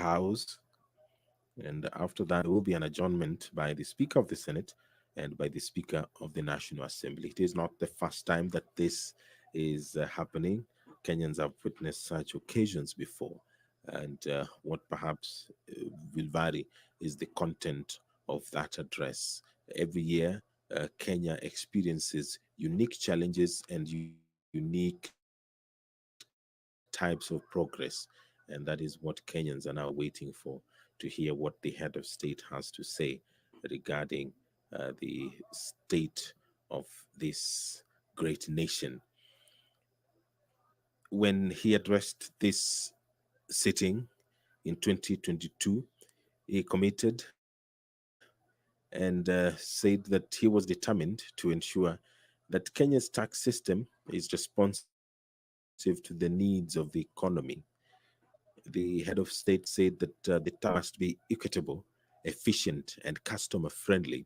House, and after that, there will be an adjournment by the Speaker of the Senate and by the Speaker of the National Assembly. It is not the first time that this is happening. Kenyans have witnessed such occasions before, and what perhaps will vary is the content of that address. Every year, Kenya experiences unique challenges and unique types of progress, and that is what Kenyans are now waiting for, to hear what the head of state has to say regarding the state of this great nation. When he addressed this sitting in 2022, he committed and said that he was determined to ensure that Kenya's tax system is responsive to the needs of the economy. The head of state said that the tax must be equitable, efficient, and customer friendly.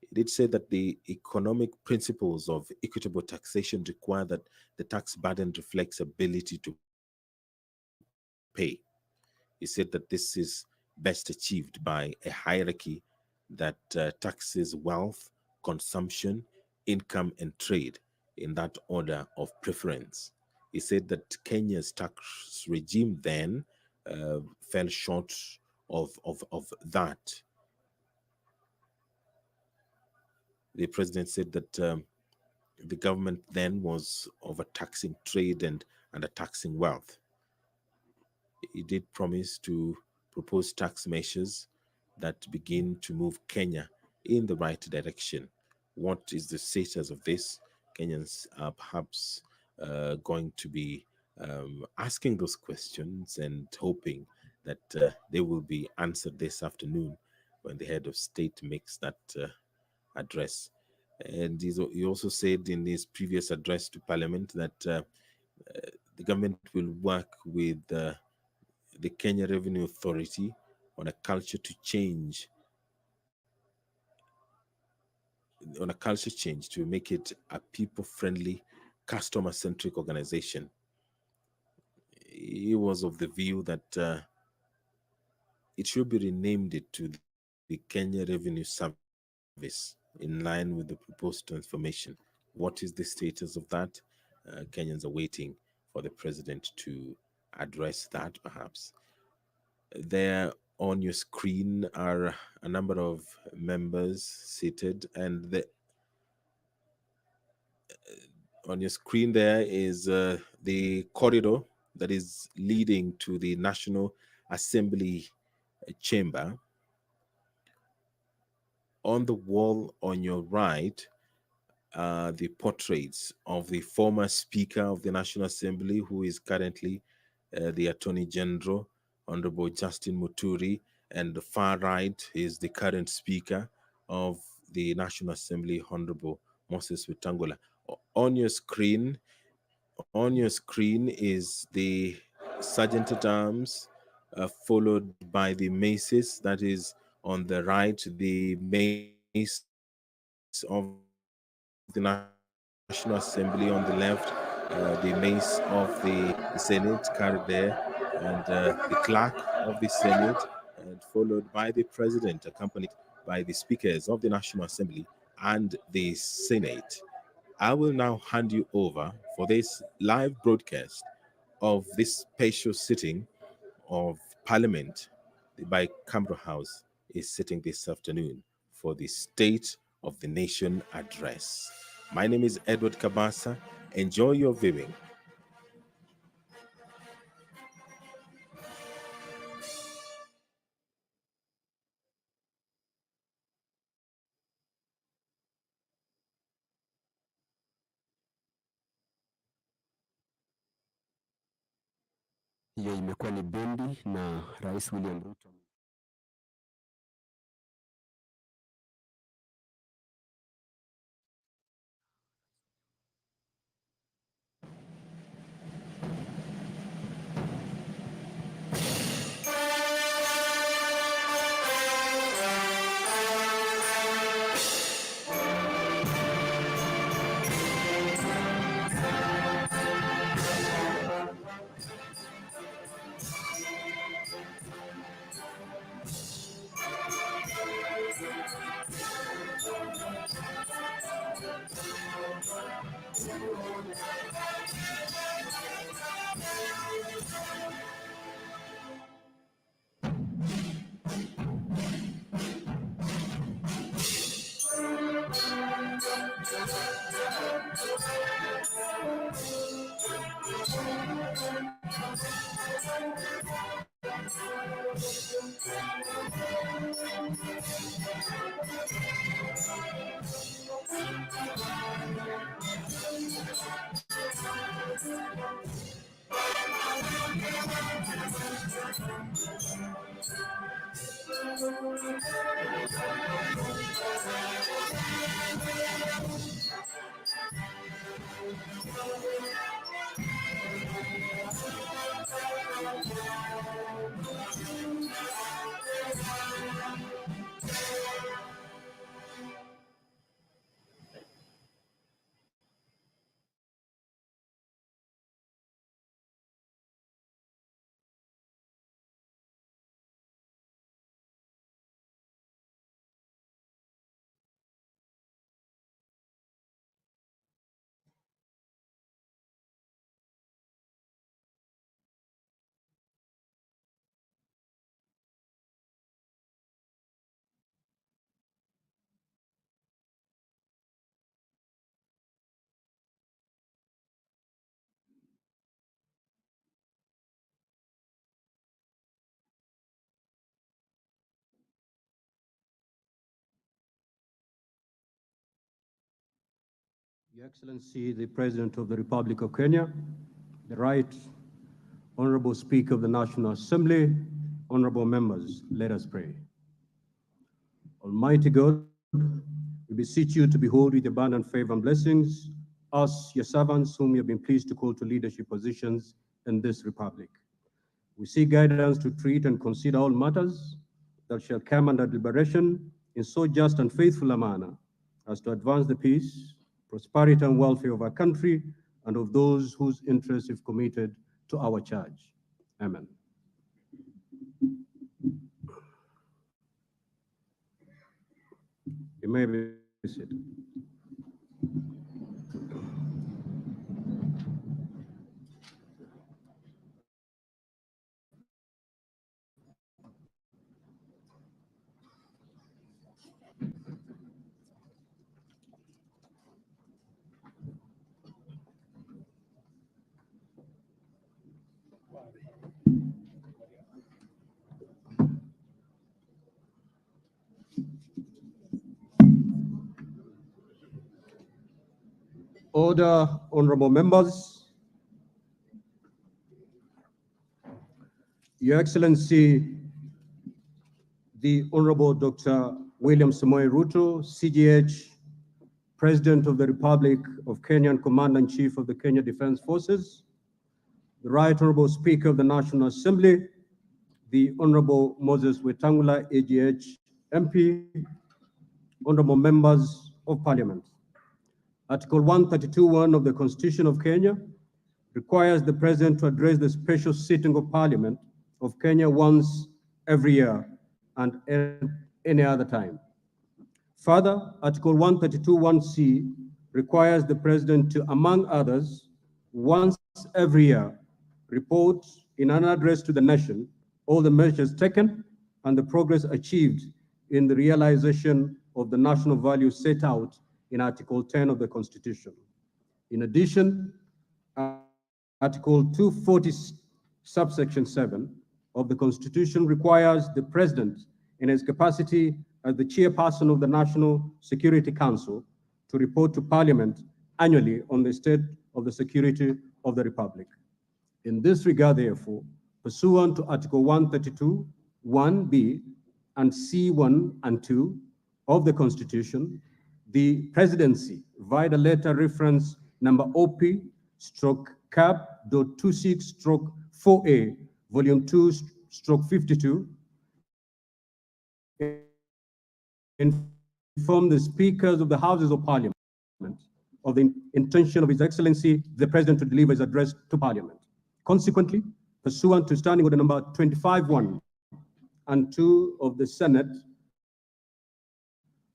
It did say that the economic principles of equitable taxation require that the tax burden reflects ability to pay. He said that this is best achieved by a hierarchy that taxes wealth, consumption, income, and trade in that order of preference. He said that Kenya's tax regime then fell short of that. The president said that the government then was overtaxing trade and undertaxing wealth. He did promise to propose tax measures that begin to move Kenya in the right direction. What is the status of this? Kenyans are perhaps going to be asking those questions and hoping that they will be answered this afternoon when the head of state makes that address. And he also said in his previous address to Parliament that the government will work with the Kenya Revenue Authority on a culture to change, to make it a people-friendly, customer-centric organization. He was of the view that it should be renamed to the Kenya Revenue Service in line with the proposed transformation. What is the status of that? Kenyans are waiting for the president to address that, perhaps. There on your screen are a number of members seated, and on your screen there is the corridor that is leading to the National Assembly chamber. On the wall on your right are the portraits of the former Speaker of the National Assembly, who is currently the Attorney General, Honorable Justin Muturi, and the far right is the current Speaker of the National Assembly, Honorable Moses Wetangula. On your screen is the Sergeant at Arms, followed by the maces. That is on the right, the mace of the National Assembly. On the left, the mace of the Senate carried there, and the clerk of the Senate, and followed by the president, accompanied by the speakers of the National Assembly and the Senate. I will now hand you over for this live broadcast of this special sitting of Parliament. The bicameral House is sitting this afternoon for the State of the Nation address. My name is Edward Kabasa. Enjoy your viewing. Hiyo imekuwa ni bendi na Rais William Ruto. Your Excellency, the President of the Republic of Kenya, the Right Honorable Speaker of the National Assembly, honorable members, let us pray. Almighty God, we beseech you to behold with abundant favor and blessings us, your servants, whom you have been pleased to call to leadership positions in this republic. We seek guidance to treat and consider all matters that shall come under deliberation in so just and faithful a manner as to advance the peace, prosperity, and welfare of our country and of those whose interests you've committed to our charge. Amen. You may be seated. Order, honorable members. Your Excellency, the Honorable Dr. William Ruto, CGH, President of the Republic of Kenya and Commander-in-Chief of the Kenya Defense Forces, the Right Honorable Speaker of the National Assembly, the Honorable Moses Wetangula, AGH, MP, honorable members of Parliament. Article 132(1) of the Constitution of Kenya requires the President to address the special sitting of Parliament of Kenya once every year and any other time. Further, Article 132(1)(c) requires the President to, among others, once every year, report in an address to the nation all the measures taken and the progress achieved in the realization of the national values set out in Article 10 of the Constitution. In addition, Article 240, subsection 7 of the Constitution requires the President, in his capacity as the chairperson of the National Security Council, to report to Parliament annually on the state of the security of the Republic. In this regard, therefore, pursuant to Article 132, 1B, and C1 and 2 of the Constitution, the Presidency, via the letter reference number OP/CAB.26/4A, Volume 2/52, inform the Speakers of the Houses of Parliament of the intention of His Excellency, the President, to deliver his address to Parliament. Consequently, pursuant to Standing Order number 25(1) and 2 of the Senate,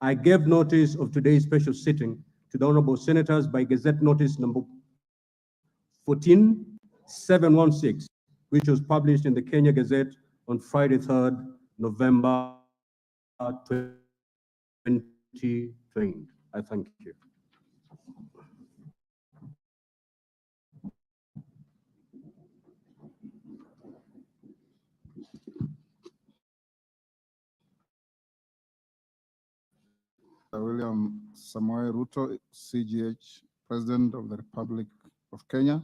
I gave notice of today's special sitting to the Honorable Senators by Gazette Notice number 14716, which was published in the Kenya Gazette on Friday, 3rd November 2020. I thank you. William Ruto, CGH, President of the Republic of Kenya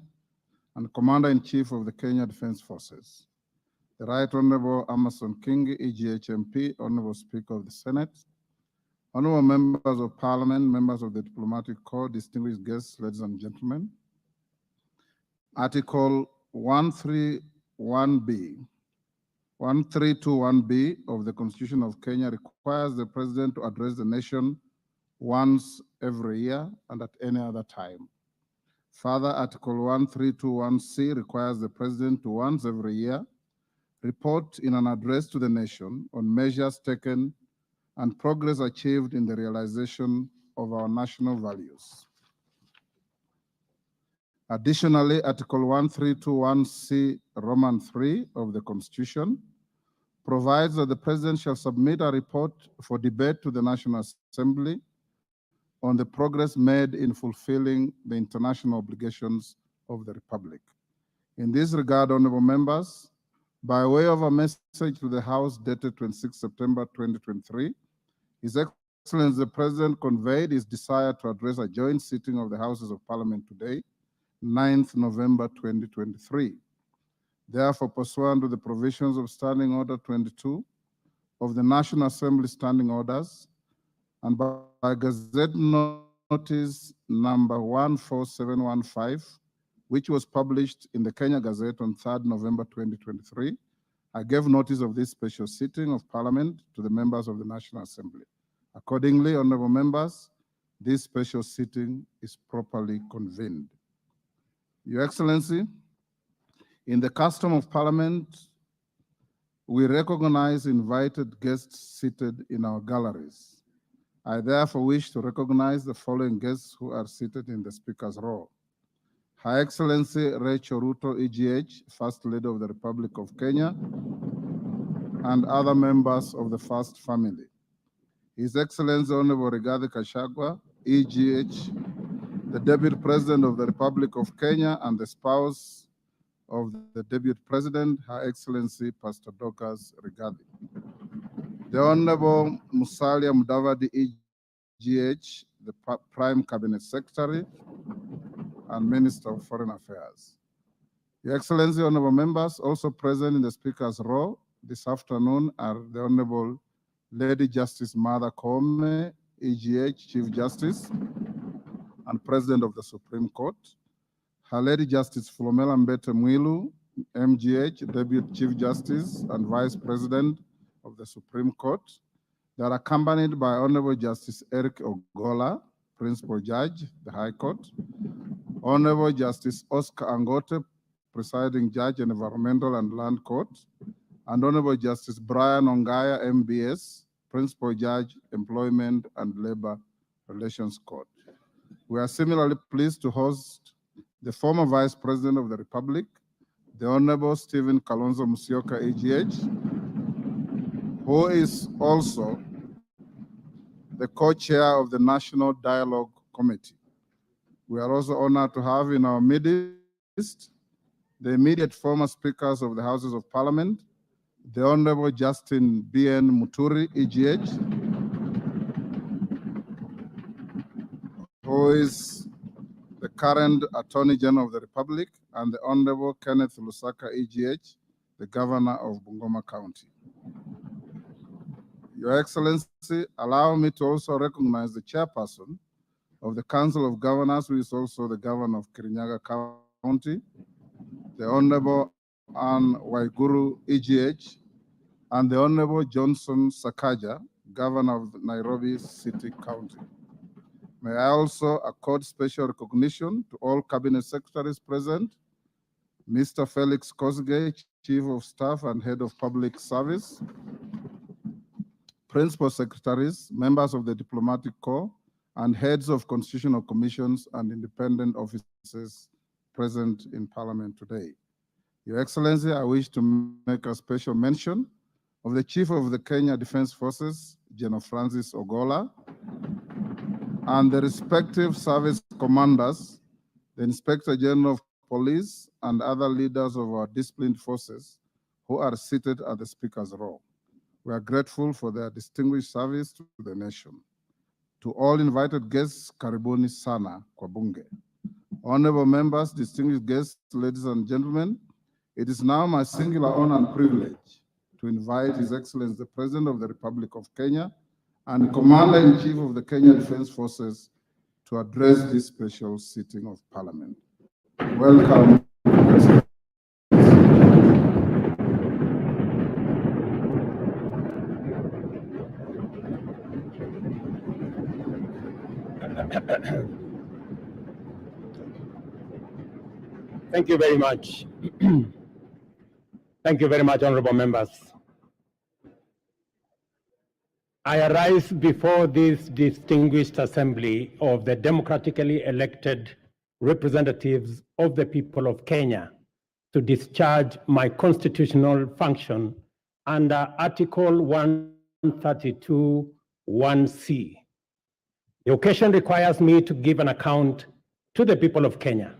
and Commander-in-Chief of the Kenya Defense Forces. The Right Honorable Amason Kingi, EGHMP, Honorable Speaker of the Senate, Honorable Members of Parliament, members of the Diplomatic Corps, distinguished guests, ladies and gentlemen. Article 1321B of the Constitution of Kenya requires the President to address the nation once every year and at any other time. Further, Article 1321C requires the President to once every year report in an address to the nation on measures taken and progress achieved in the realization of our national values. Additionally, Article 1321C Roman 3 of the Constitution provides that the President shall submit a report for debate to the National Assembly on the progress made in fulfilling the international obligations of the Republic. In this regard, honorable members, by way of a message to the House dated 26 September 2023, His Excellency the President conveyed his desire to address a joint sitting of the Houses of Parliament today, 9th November 2023. Therefore, pursuant to the provisions of Standing Order 22 of the National Assembly Standing Orders, and by Gazette Notice number 14715, which was published in the Kenya Gazette on 3rd November 2023, I gave notice of this special sitting of Parliament to the members of the National Assembly. Accordingly, honorable members, this special sitting is properly convened. Your Excellency, in the custom of Parliament, we recognize invited guests seated in our galleries. I therefore wish to recognize the following guests who are seated in the Speaker's row. Her Excellency Rachel Ruto, EGH, First Lady of the Republic of Kenya, and other members of the First Family. His Excellency Honorable Rigathi Gachagua, EGH, the Deputy President of the Republic of Kenya and the spouse of the Deputy President, Her Excellency Pastor Dorcas Rigathi. The Honorable Musalia Mudavadi, EGH, the Prime Cabinet Secretary and Minister of Foreign Affairs. Your Excellency, honorable members, also present in the Speaker's row this afternoon are the Honorable Lady Justice Martha Koome, EGH, Chief Justice and President of the Supreme Court, Her Lady Justice Philomena Mbete Mwilu, MGH, Deputy Chief Justice and Vice President of the Supreme Court. They are accompanied by Honorable Justice Eric Ogola, Principal Judge, the High Court, Honorable Justice Oscar Angote, Presiding Judge in Environmental and Land Court, and Honorable Justice Brian Ongaya, MBS, Principal Judge, Employment and Labor Relations Court. We are similarly pleased to host the former Vice President of the Republic, the Honorable Stephen Kalonzo Musyoka, EGH, who is also the co-chair of the National Dialogue Committee. We are also honored to have in our midst the immediate former speakers of the Houses of Parliament, the Honorable Justin B.N. Muturi, EGH, who is the current Attorney General of the Republic, and the Honorable Kenneth Lusaka, EGH, the Governor of Bungoma County. Your Excellency, allow me to also recognize the chairperson of the Council of Governors, who is also the Governor of Kirinyaga County, the Honorable Anne Waiguru, EGH, and the Honorable Johnson Sakaja, Governor of Nairobi City County. May I also accord special recognition to all Cabinet Secretaries present, Mr. Felix Kosgei, Chief of Staff and Head of Public Service, Principal Secretaries, members of the Diplomatic Corps, and heads of constitutional commissions and independent offices present in Parliament today. Your Excellency, I wish to make a special mention of the Chief of the Kenya Defense Forces, General Francis Ogola, and the respective service commanders, the Inspector General of Police, and other leaders of our disciplined forces who are seated at the Speaker's row. We are grateful for their distinguished service to the nation. To all invited guests, karibuni sana kwa bunge. Honorable members, distinguished guests, ladies and gentlemen, It is now my singular honor and privilege to invite His Excellency the President of the Republic of Kenya and Commander-in-Chief of the Kenya Defense Forces to address this special sitting of Parliament. Welcome, Excellency. Thank you very much. Thank you very much, honorable members. I arise before this distinguished assembly of the democratically elected representatives of the people of Kenya to discharge my constitutional function under Article 132(1)(c). The occasion requires me to give an account to the people of Kenya,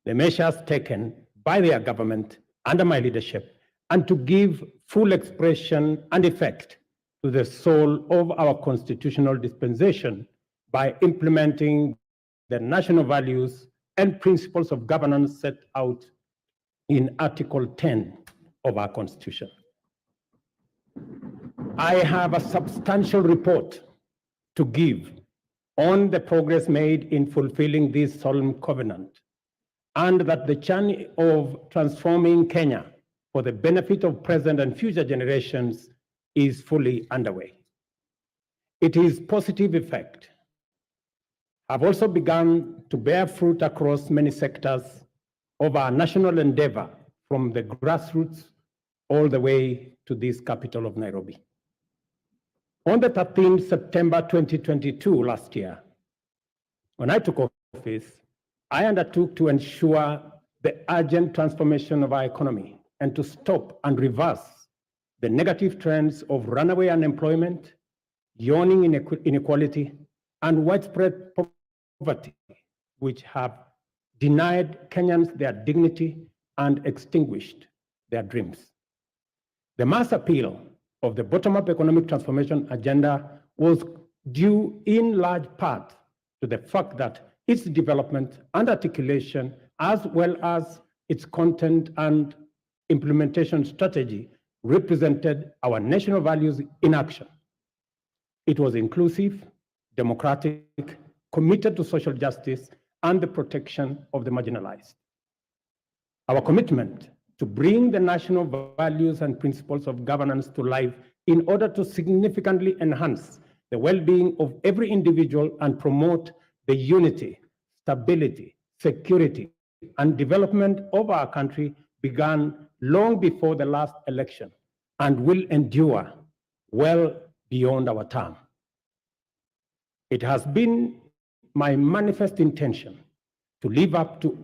the measures taken by their government under my leadership, and to give full expression and effect to the soul of our constitutional dispensation by implementing the national values and principles of governance set out in Article 10 of our Constitution. I have a substantial report to give on the progress made in fulfilling this solemn covenant, and that the journey of transforming Kenya for the benefit of present and future generations is fully underway. Its positive effect have also begun to bear fruit across many sectors of our national endeavor, from the grassroots all the way to this capital of Nairobi. On the 13th September 2022, last year, when I took office, I undertook to ensure the urgent transformation of our economy and to stop and reverse the negative trends of runaway unemployment, yawning inequality, and widespread poverty, which have denied Kenyans their dignity and extinguished their dreams. The mass appeal of the bottom-up economic transformation agenda was due in large part to the fact that its development and articulation, as well as its content and implementation strategy, represented our national values in action. It was inclusive, democratic, committed to social justice and the protection of the marginalized. Our commitment to bring the national values and principles of governance to life in order to significantly enhance the well-being of every individual and promote the unity, stability, security, and development of our country began long before the last election and will endure well beyond our term. It has been my manifest intention to live up to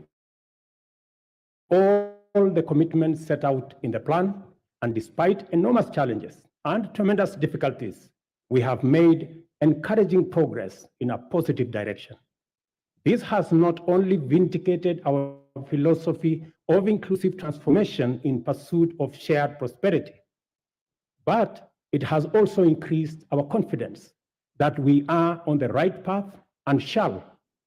all the commitments set out in the plan, and despite enormous challenges and tremendous difficulties, we have made encouraging progress in a positive direction. This has not only vindicated our philosophy of inclusive transformation in pursuit of shared prosperity, but it has also increased our confidence that we are on the right path and shall,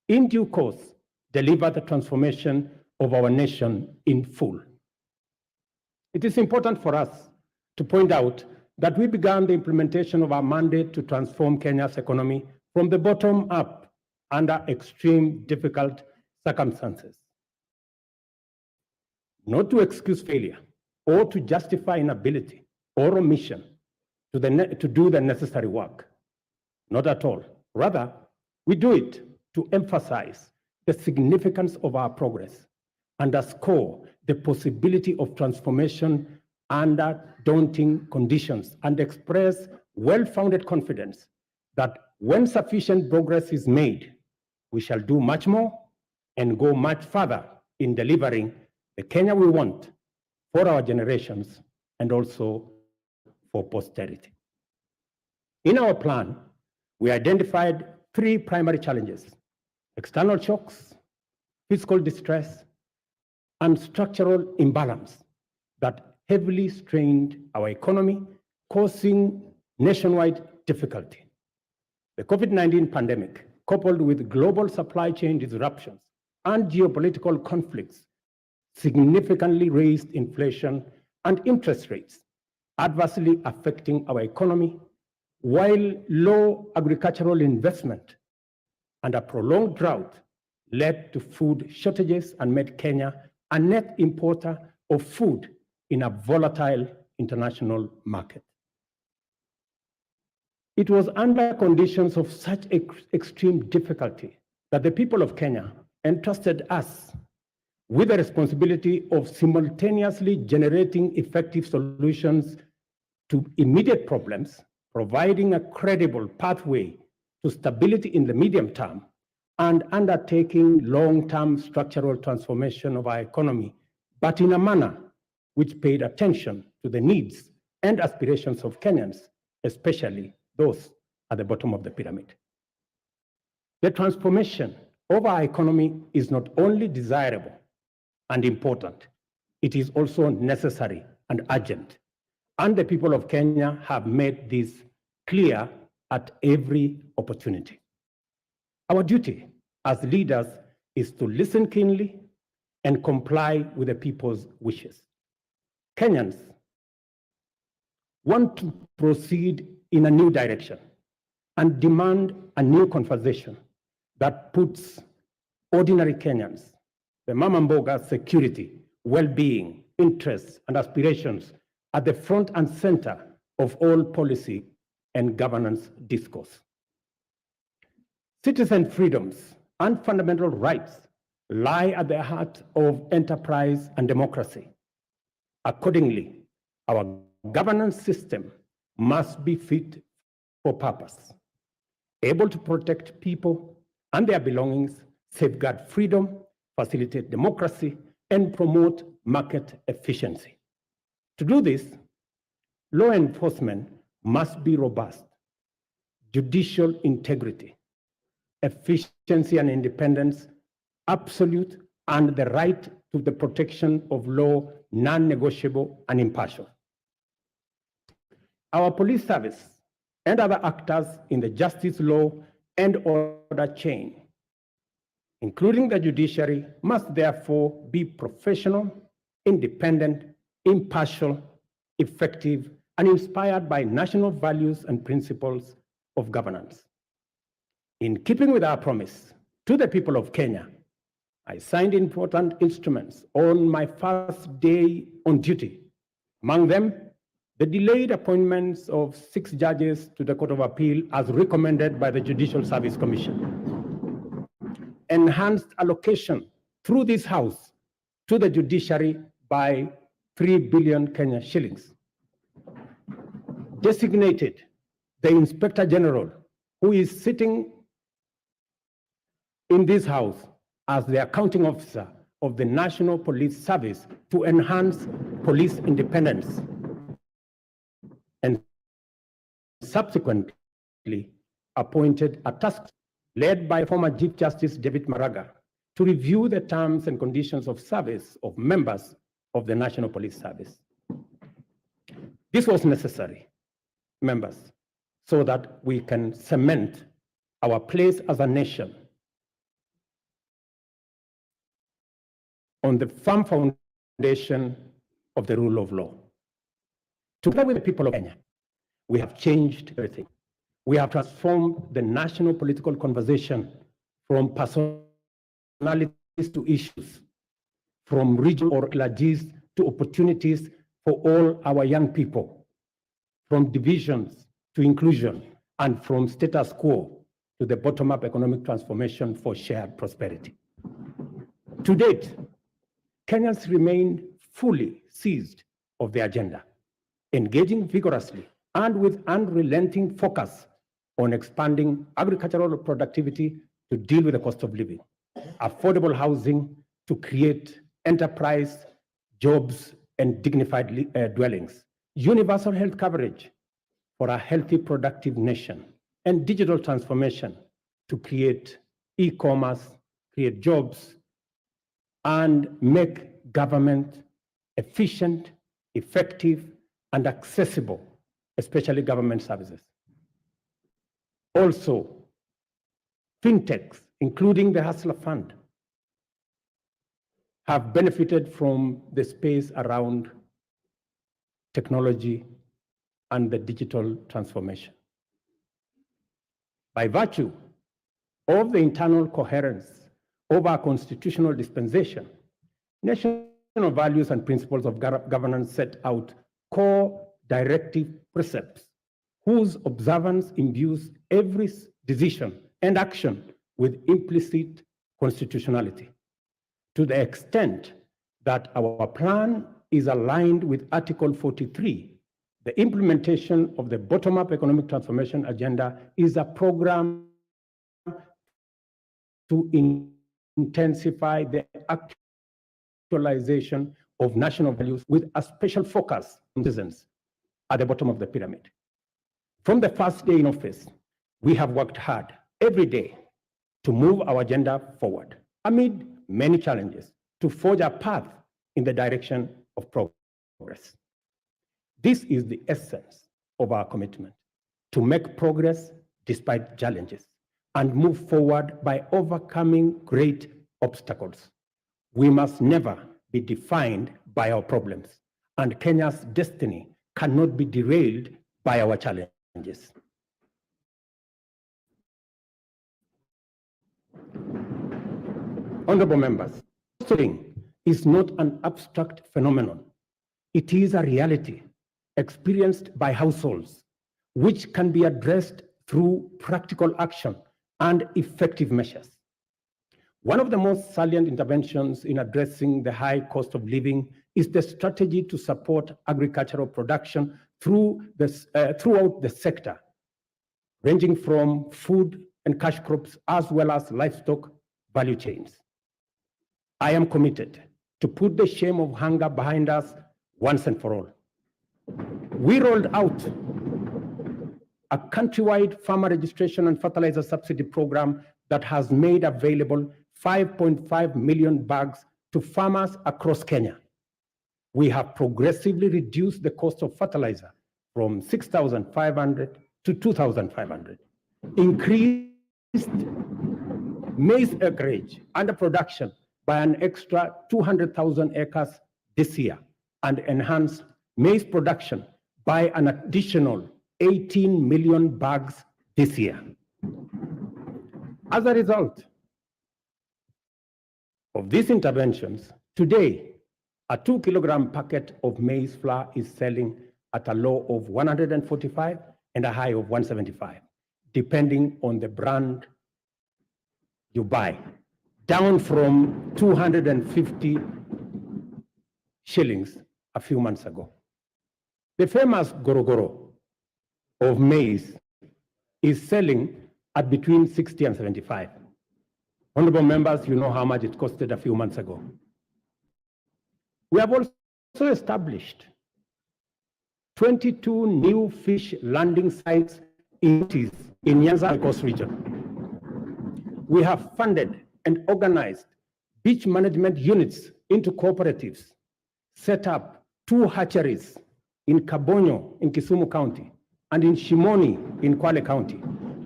in due course, deliver the transformation of our nation in full. It is important for us to point out that we began the implementation of our mandate to transform Kenya's economy from the bottom up under extreme difficult circumstances. Not to excuse failure or to justify inability or omission to do the necessary work. Not at all. Rather, we do it to emphasize the significance of our progress, underscore the possibility of transformation under daunting conditions, and express well-founded confidence that when sufficient progress is made, we shall do much more and go much further in delivering the Kenya we want for our generations and also for posterity. In our plan, we identified three primary challenges: external shocks, fiscal distress, and structural imbalance that heavily strained our economy, causing nationwide difficulty. The COVID-19 pandemic, coupled with global supply chain disruptions and geopolitical conflicts, significantly raised inflation and interest rates, adversely affecting our economy, while low agricultural investment and a prolonged drought led to food shortages and made Kenya a net importer of food in a volatile international market. It was under conditions of such extreme difficulty that the people of Kenya entrusted us with the responsibility of simultaneously generating effective solutions to immediate problems, providing a credible pathway to stability in the medium term, and undertaking long-term structural transformation of our economy, but in a manner which paid attention to the needs and aspirations of Kenyans, especially those at the bottom of the pyramid. The transformation of our economy is not only desirable and important, it is also necessary and urgent. And the people of Kenya have made this clear at every opportunity. Our duty as leaders is to listen keenly and comply with the people's wishes. Kenyans want to proceed in a new direction and demand a new conversation that puts ordinary Kenyans, the mama mboga's security, well-being, interests, and aspirations at the front and center of all policy and governance discourse. Citizen freedoms and fundamental rights lie at the heart of enterprise and democracy. Accordingly, our governance system must be fit for purpose, able to protect people and their belongings, safeguard freedom, facilitate democracy, and promote market efficiency. To do this, law enforcement must be robust, judicial integrity, efficiency and independence, absolute, and the right to the protection of law, non-negotiable and impartial. Our police service and other actors in the justice, law, and order chain, including the judiciary, must therefore be professional, independent, impartial, effective, and inspired by national values and principles of governance. In keeping with our promise to the people of Kenya, I signed important instruments on my first day on duty. Among them, the delayed appointments of 6 judges to the Court of Appeal as recommended by the Judicial Service Commission. Enhanced allocation through this House to the judiciary by 3 billion Kenya shillings. Designated the Inspector General, who is sitting in this House as the accounting officer of the National Police Service to enhance police independence, and subsequently appointed a task led by former Chief Justice David Maraga to review the terms and conditions of service of members of the National Police Service. This was necessary, members, so that we can cement our place as a nation on the firm foundation of the rule of law. Together with the people of Kenya, we have changed everything. We have transformed the national political conversation from personalities to issues, from regional origins to opportunities for all our young people, from divisions to inclusion, and from status quo to the bottom-up economic transformation for shared prosperity. To date, Kenyans remain fully seized of the agenda, engaging vigorously and with unrelenting focus on expanding agricultural productivity to deal with the cost of living, affordable housing to create enterprise, jobs, and dignified dwellings, universal health coverage for a healthy, productive nation, and digital transformation to create e-commerce, create jobs, and make government efficient, effective, and accessible, especially government services. Also, fintechs, including the Hustler Fund, have benefited from the space around technology and the digital transformation. By virtue of the internal coherence of our constitutional dispensation, national values and principles of governance set out core directive precepts whose observance imbues every decision and action with implicit constitutionality. To the extent that our plan is aligned with Article 43, the implementation of the bottom-up economic transformation agenda is a program to intensify the actualization of national values with a special focus on citizens at the bottom of the pyramid. From the first day in office, we have worked hard every day to move our agenda forward amid many challenges to forge a path in the direction of progress. This is the essence of our commitment, to make progress despite challenges and move forward by overcoming great obstacles. We must never be defined by our problems, and Kenya's destiny cannot be derailed by our challenges. Honorable members, fostering is not an abstract phenomenon. It is a reality experienced by households, which can be addressed through practical action and effective measures. One of the most salient interventions in addressing the high cost of living is the strategy to support agricultural production throughout the sector, ranging from food and cash crops as well as livestock value chains. I am committed to put the shame of hunger behind us once and for all. We rolled out a countrywide farmer registration and fertilizer subsidy program that has made available 5.5 million bags to farmers across Kenya. We have progressively reduced the cost of fertilizer from 6,500 to 2,500, increased maize acreage under production by an extra 200,000 acres this year, and enhanced maize production by an additional 18 million bags this year. As a result of these interventions, today, a 2-kilogram packet of maize flour is selling at a low of 145 and a high of 175, depending on the brand you buy, down from 250 shillings a few months ago. The famous gorogoro of maize is selling at between 60 and 75. Honorable members, you know how much it costed a few months ago. We have also established 22 new fish landing sites in Nyanza Coast region. We have funded and organized beach management units into cooperatives, set up 2 hatcheries in Kabonyo in Kisumu County and in Shimoni in Kwale County.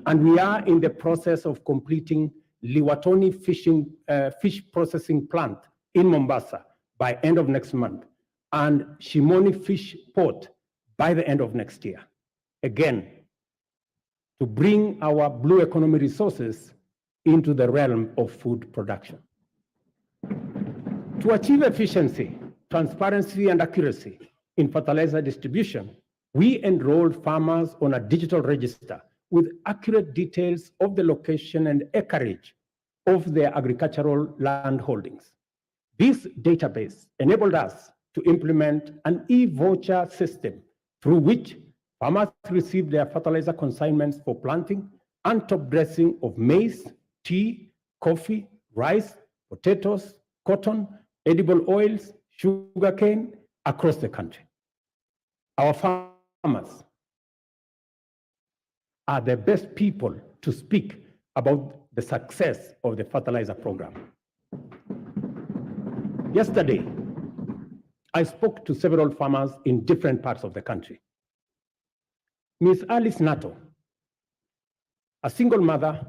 And we are in the process of completing Liwatoni fish processing plant in Mombasa by end of next month, and Shimoni Fish Port by the end of next year. Again, to bring our blue economy resources into the realm of food production. To achieve efficiency, transparency, and accuracy in fertilizer distribution, we enrolled farmers on a digital register with accurate details of the location and acreage of their agricultural land holdings. This database enabled us to implement an e-voucher system through which farmers receive their fertilizer consignments for planting and top dressing of maize, tea, coffee, rice, potatoes, cotton, edible oils, sugarcane across the country. Our farmers are the best people to speak about the success of the fertilizer program. Yesterday, I spoke to several farmers in different parts of the country. Ms. Alice Nato, a single mother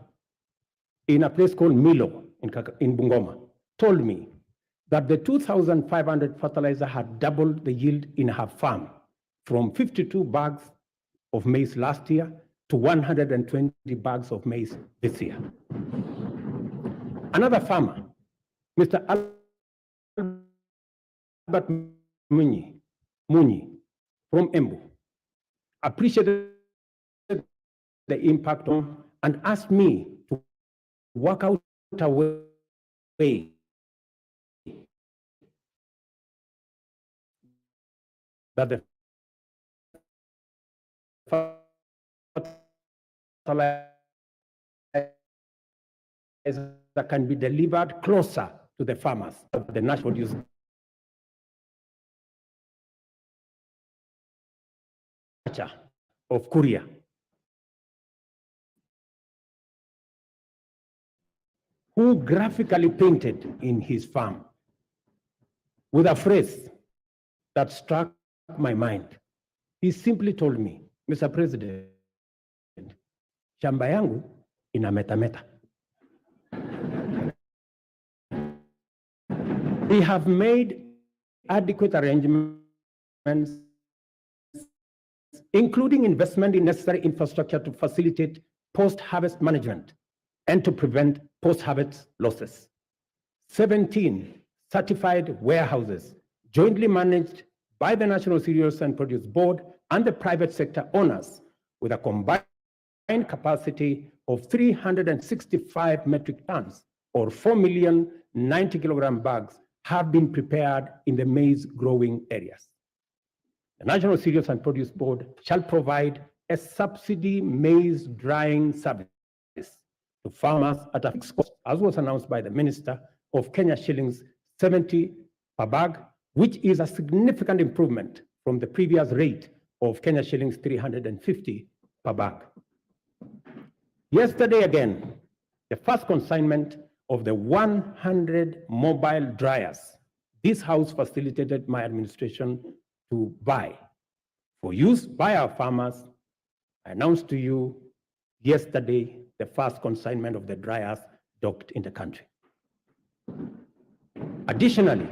in a place called Milo in Bungoma, told me that the 2,500 fertilizer had doubled the yield in her farm from 52 bags of maize last year to 120 bags of maize this year. Another farmer, Mr. Albert Munyi from Embu, appreciated the impact on and asked me to work out a way that the fertilizer can be delivered closer to the farmers of the national use of Korea. Who graphically painted in his farm with a phrase that struck my mind. He simply told me, Mr. President, shamba yangu inametameta. We have made adequate arrangements, including investment in necessary infrastructure to facilitate post-harvest management and to prevent post-harvest losses. 17 certified warehouses jointly managed by the National Cereals and Produce Board and the private sector owners with a combined capacity of 365 metric tons or 4,090,000 kilogram bags have been prepared in the maize growing areas. The National Cereals and Produce Board shall provide a subsidy maize drying service to farmers at a fixed cost, as was announced by the Minister, of Kenya shillings 70 per bag, which is a significant improvement from the previous rate of Kenya shillings 350 per bag. Yesterday again, the first consignment of the 100 mobile dryers this House facilitated my administration to buy for use by our farmers. I announced to you yesterday the first consignment of the dryers docked in the country. Additionally,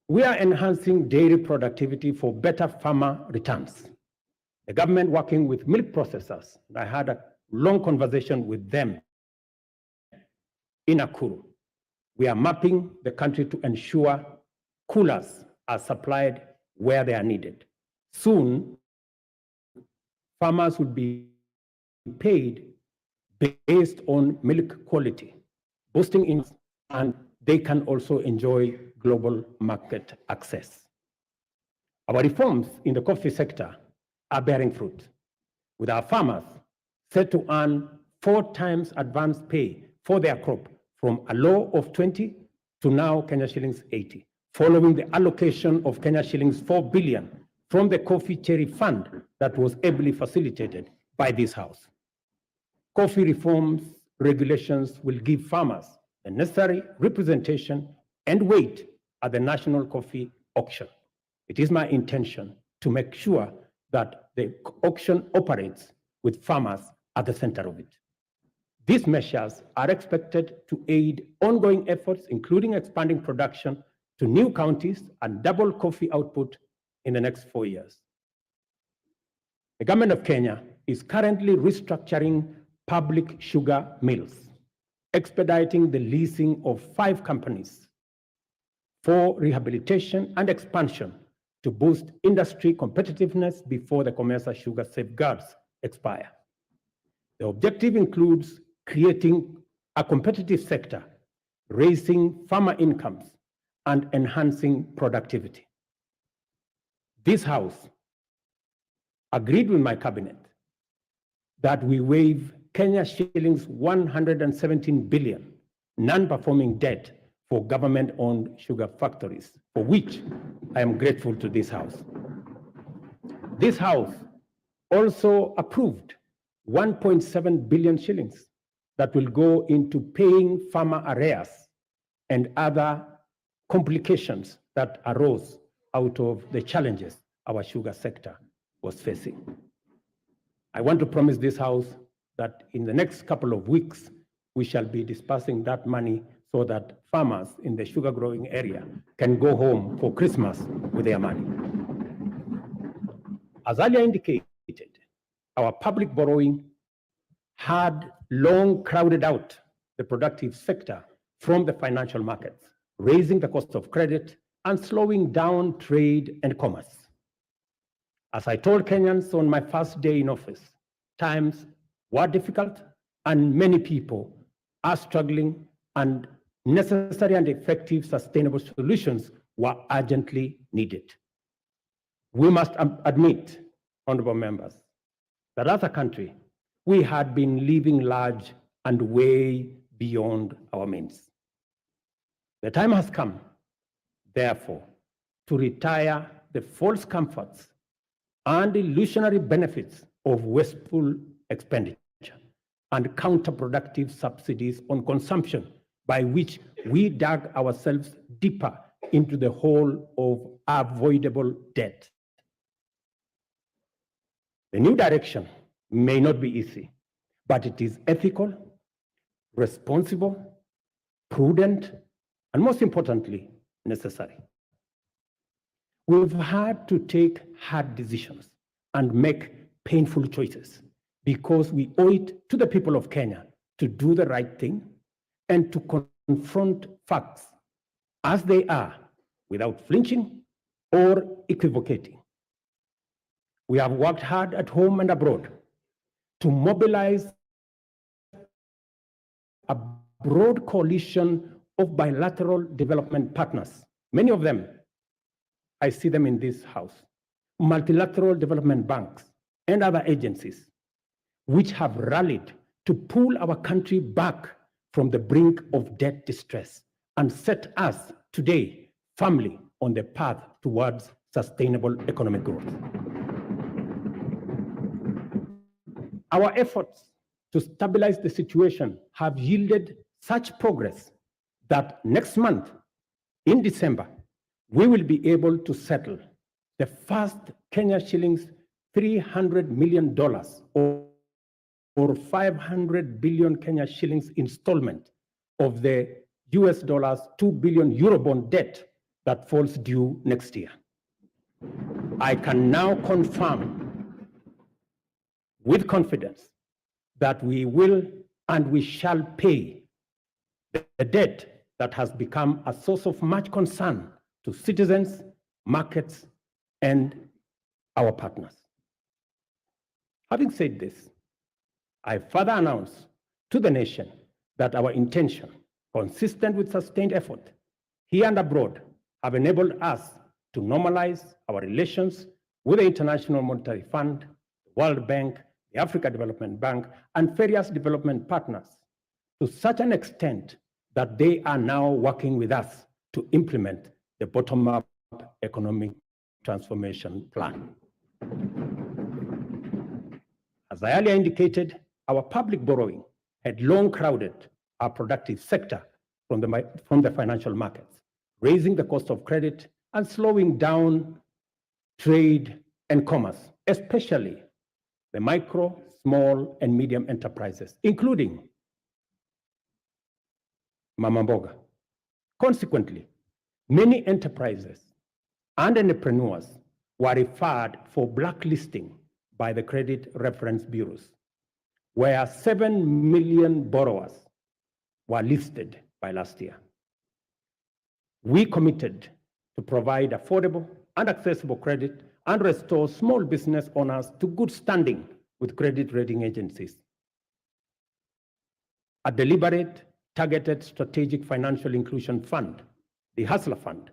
we are enhancing dairy productivity for better farmer returns. The government working with milk processors, I had a long conversation with them in Nakuru. We are mapping the country to ensure coolers are supplied where they are needed. Soon, farmers will be paid based on milk quality, boosting income, and they can also enjoy global market access. Our reforms in the coffee sector are bearing fruit, with our farmers set to earn 4 times advance pay for their crop from a low of 20 to now Kenya shillings 80, following the allocation of Kenya shillings 4 billion from the Coffee Cherry Fund that was ably facilitated by this House. Coffee reforms regulations will give farmers the necessary representation and weight at the National Coffee Auction. It is my intention to make sure that the auction operates with farmers at the center of it. These measures are expected to aid ongoing efforts, including expanding production to new counties and double coffee output in the next 4 years. The government of Kenya is currently restructuring public sugar mills, expediting the leasing of 5 companies for rehabilitation and expansion to boost industry competitiveness before the commercial sugar safeguards expire. The objective includes creating a competitive sector, raising farmer incomes, and enhancing productivity. This House agreed with my cabinet that we waive Kenya shillings 117 billion non-performing debt for government-owned sugar factories, for which I am grateful to this House. This House also approved 1.7 billion shillings that will go into paying farmer arrears and other complications that arose out of the challenges our sugar sector was facing. I want to promise this House that in the next couple of weeks, we shall be dispersing that money so that farmers in the sugar growing area can go home for Christmas with their money. As earlier indicated, our public borrowing had long crowded out the productive sector from the financial markets, raising the cost of credit and slowing down trade and commerce. As I told Kenyans on my first day in office, times were difficult and many people are struggling, and necessary and effective sustainable solutions were urgently needed. We must admit, honorable members, that as a country, we had been living large and way beyond our means. The time has come, therefore, to retire the false comforts and illusionary benefits of wasteful expenditure and counterproductive subsidies on consumption, by which we dug ourselves deeper into the hole of avoidable debt. The new direction may not be easy, but it is ethical, responsible, prudent, and most importantly, necessary. We've had to take hard decisions and make painful choices because we owe it to the people of Kenya to do the right thing and to confront facts as they are without flinching or equivocating. We have worked hard at home and abroad to mobilize a broad coalition of bilateral development partners. Many of them, I see them in this house, multilateral development banks and other agencies, which have rallied to pull our country back from the brink of debt distress and set us today firmly on the path towards sustainable economic growth. Our efforts to stabilize the situation have yielded such progress that next month, in December, we will be able to settle the first Kenya shillings $300 million or 500 billion Kenya shillings installment of the US dollars 2 billion Eurobond debt that falls due next year. I can now confirm with confidence that we will and we shall pay the debt that has become a source of much concern to citizens, markets, and our partners. Having said this, I further announce to the nation that our intention, consistent with sustained effort here and abroad, have enabled us to normalize our relations with the International Monetary Fund, the World Bank, the Africa Development Bank, and various development partners to such an extent that they are now working with us to implement the bottom-up economic transformation plan. As I earlier indicated, our public borrowing had long crowded our productive sector from the financial markets, raising the cost of credit and slowing down trade and commerce, especially the micro, small, and medium enterprises, including Mama Mboga. Consequently, many enterprises and entrepreneurs were referred for blacklisting by the credit reference bureaus, where 7 million borrowers were listed by last year. We committed to provide affordable and accessible credit and restore small business owners to good standing with credit rating agencies. A deliberate, targeted strategic financial inclusion fund, the Hustler Fund,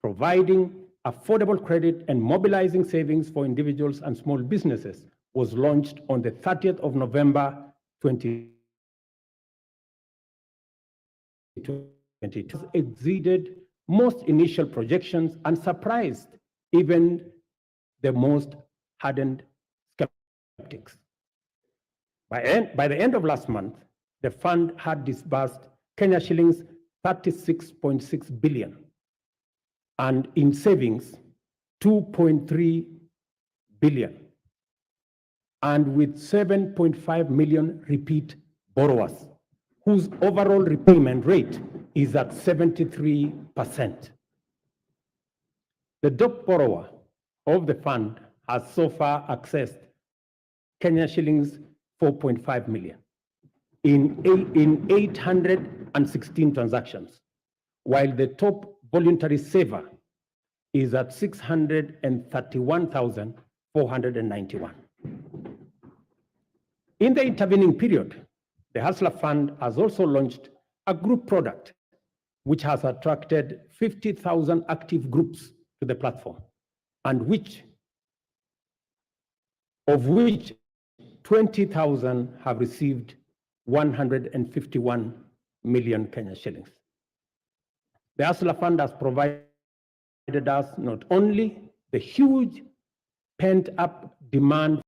providing affordable credit and mobilizing savings for individuals and small businesses, was launched on the 30th of November 2022. Exceeded most initial projections and surprised even the most hardened skeptics. By the end of last month, the fund had disbursed Kenya shillings 36.6 billion, and in savings, 2.3 billion, and with 7.5 million repeat borrowers, whose overall repayment rate is at 73%. The top borrower of the fund has so far accessed Kenya shillings 4.5 million in 816 transactions, while the top voluntary saver is at 631,491. In the intervening period, the Hustler Fund has also launched a group product which has attracted 50,000 active groups to the platform, and of which 20,000 have received 151 million Kenya shillings. The Hustler Fund has provided us not only the huge pent-up demand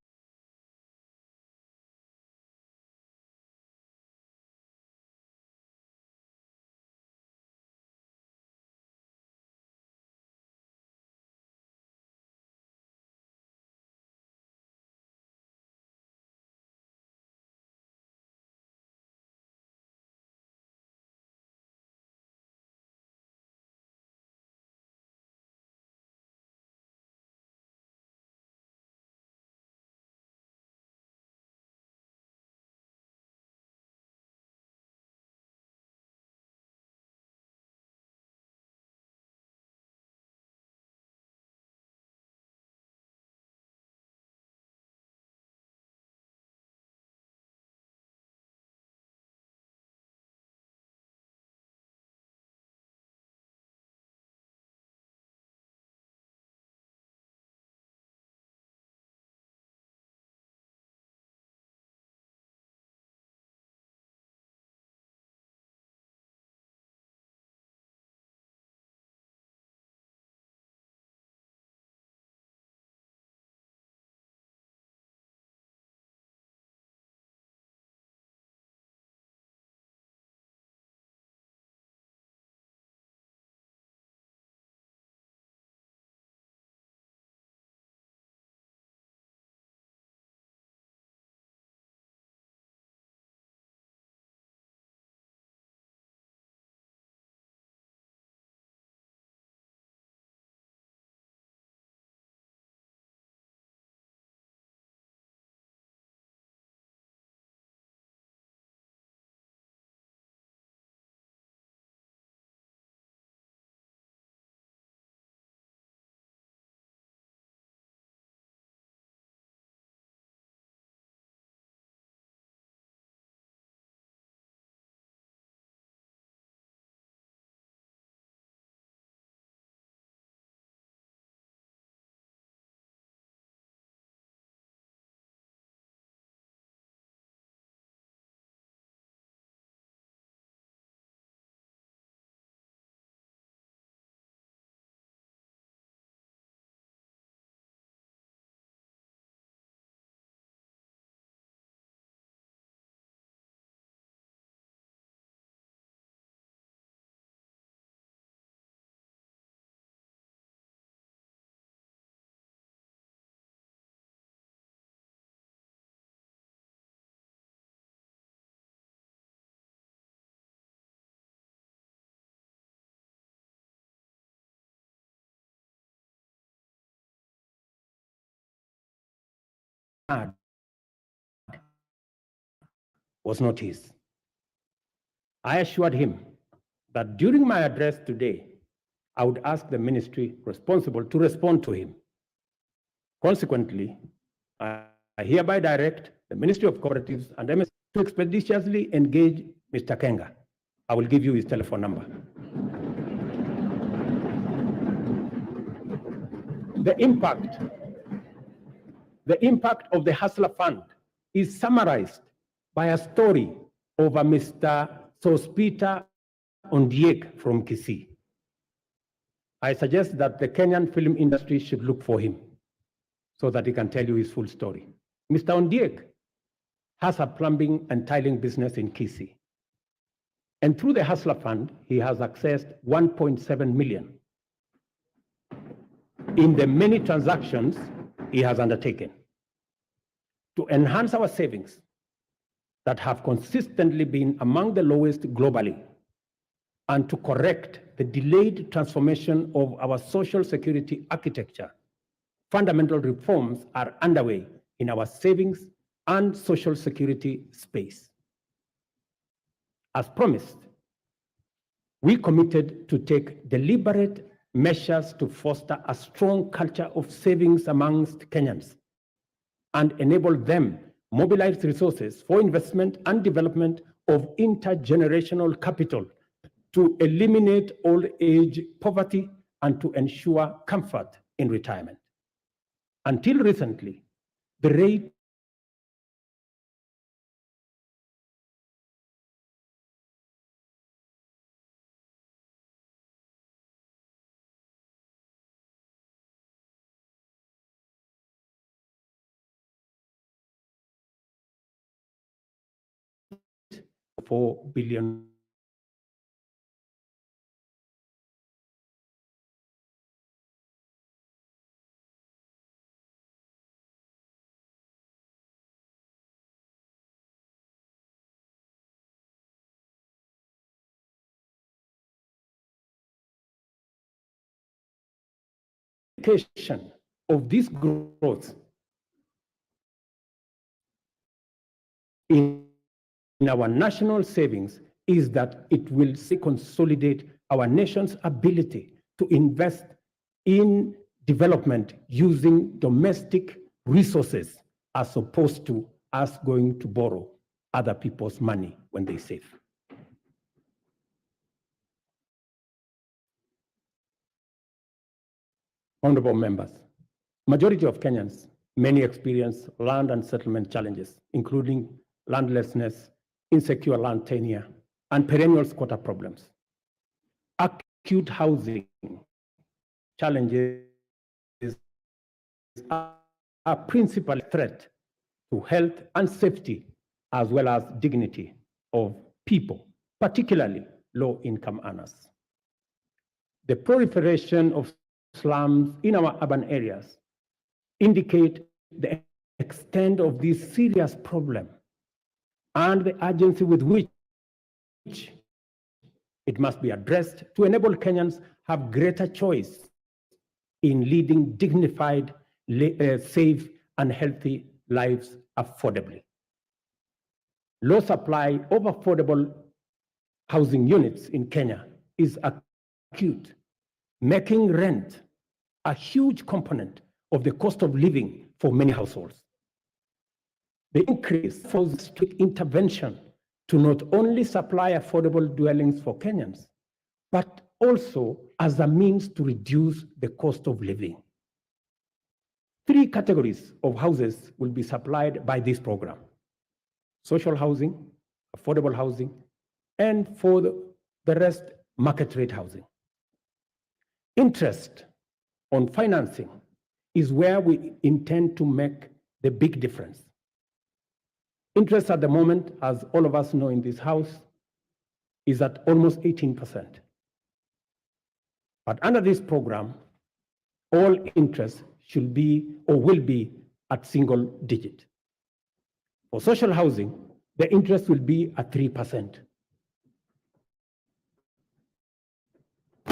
was not his. I assured him that during my address today, I would ask the ministry responsible to respond to him. Consequently, I hereby direct the Ministry of Cooperatives and MS to expeditiously engage Mr. Kenga. I will give you his telephone number. The impact of the Hustler Fund is summarized by a story of a Mr. Sospita Ondiek from Kisii. I suggest that the Kenyan film industry should look for him so that he can tell you his full story. Mr. Ondiek has a plumbing and tiling business in Kisii. And through the Hustler Fund, he has accessed 1.7 million in the many transactions he has undertaken to enhance our savings that have consistently been among the lowest globally. and to correct the delayed transformation of our social security architecture, fundamental reforms are underway in our savings and social security space. As promised, we committed to take deliberate measures to foster a strong culture of savings amongst Kenyans and enable them mobilize resources for investment and development of intergenerational capital to eliminate old age poverty and to ensure comfort in retirement. Until recently, the rate $4 billion of this growth in our national savings is that it will consolidate our nation's ability to invest in development using domestic resources as opposed to us going to borrow other people's money when they save. Honorable members, majority of Kenyans, many experience land and settlement challenges, including landlessness, insecure land tenure, and perennial squatter problems. Acute housing challenges are a principal threat to health and safety, as well as dignity of people, particularly low-income earners. The proliferation of slums in our urban areas indicate the extent of this serious problem and the urgency with which it must be addressed to enable Kenyans have greater choice in leading dignified, safe, and healthy lives affordably. Low supply of affordable housing units in Kenya is acute, making rent a huge component of the cost of living for many households. The increase forces strict intervention to not only supply affordable dwellings for Kenyans, but also as a means to reduce the cost of living. 3 categories of houses will be supplied by this program: social housing, affordable housing, and for the rest, market rate housing. Interest on financing is where we intend to make the big difference. Interest at the moment, as all of us know in this house, is at almost 18%. But under this program, all interest should be or will be at single digit. For social housing, the interest will be at 3%.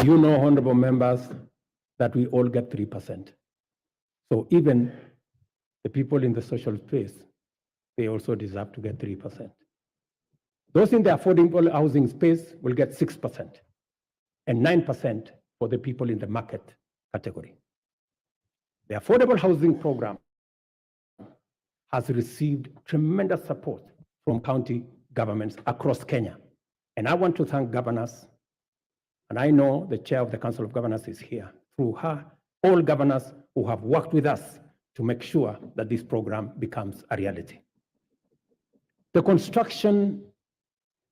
You know, honorable members, that we all get 3%. So even the people in the social space, they also deserve to get 3%. Those in the affordable housing space will get 6% and 9% for the people in the market category. The affordable housing program has received tremendous support from county governments across Kenya. And I want to thank governors, and I know the chair of the Council of Governors is here, through her, all governors who have worked with us to make sure that this program becomes a reality. The construction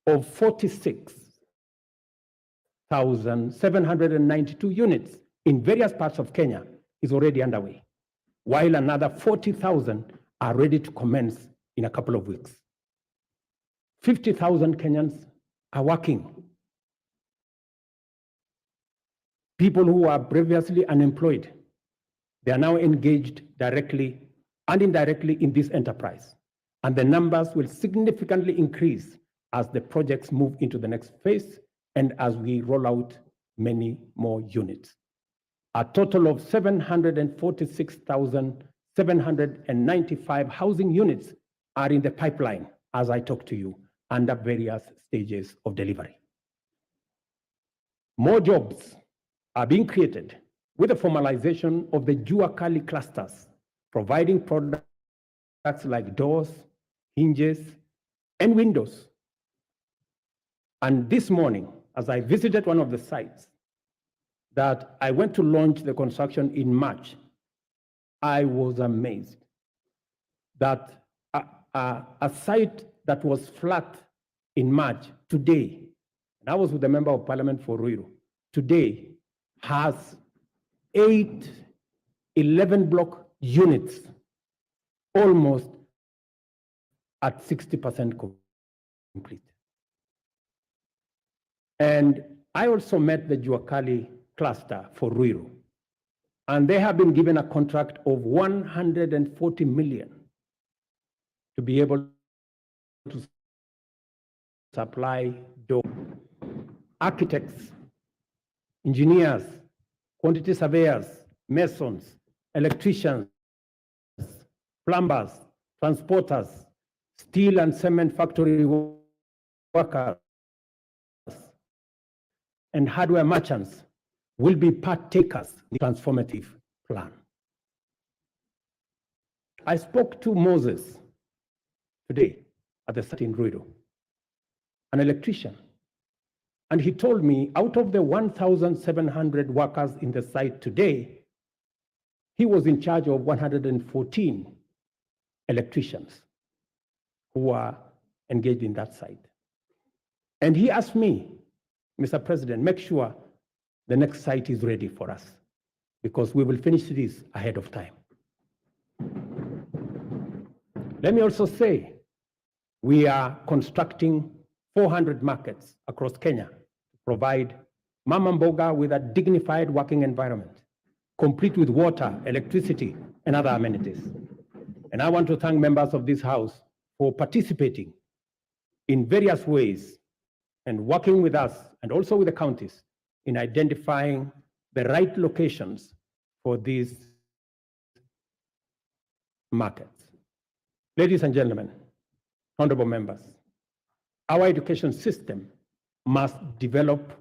of 46,792 units in various parts of Kenya is already underway, while another 40,000 are ready to commence in a couple of weeks. 50,000 Kenyans are working. People who are previously unemployed, they are now engaged directly and indirectly in this enterprise. And the numbers will significantly increase as the projects move into the next phase and as we roll out many more units. A total of 746,795 housing units are in the pipeline as I talk to you, under various stages of delivery. More jobs are being created with the formalization of the Jua Kali clusters, providing products like doors, hinges, and windows. And this morning, as I visited one of the sites that I went to launch the construction in March, I was amazed that a site that was flat in March today, and I was with the Member of Parliament for Ruiru, today has 8 11-block units, almost at 60% complete. And I also met the Jua Kali cluster for Ruiru, and they have been given a contract of 140 million to be able to supply door architects, engineers, quantity surveyors, masons, electricians, plumbers, transporters, steel and cement factory workers, and hardware merchants will be partakers in the transformative plan. I spoke to Moses today at the site in Ruiru, an electrician, and he told me out of the 1,700 workers in the site today, he was in charge of 114 electricians who are engaged in that site. And he asked me, Mr. President, make sure the next site is ready for us, because we will finish this ahead of time. Let me also say, we are constructing 400 markets across Kenya to provide Mama Mboga with a dignified working environment, complete with water, electricity, and other amenities. And I want to thank members of this House for participating in various ways and working with us and also with the counties in identifying the right locations for these markets. Ladies and gentlemen, honorable members, our education system must develop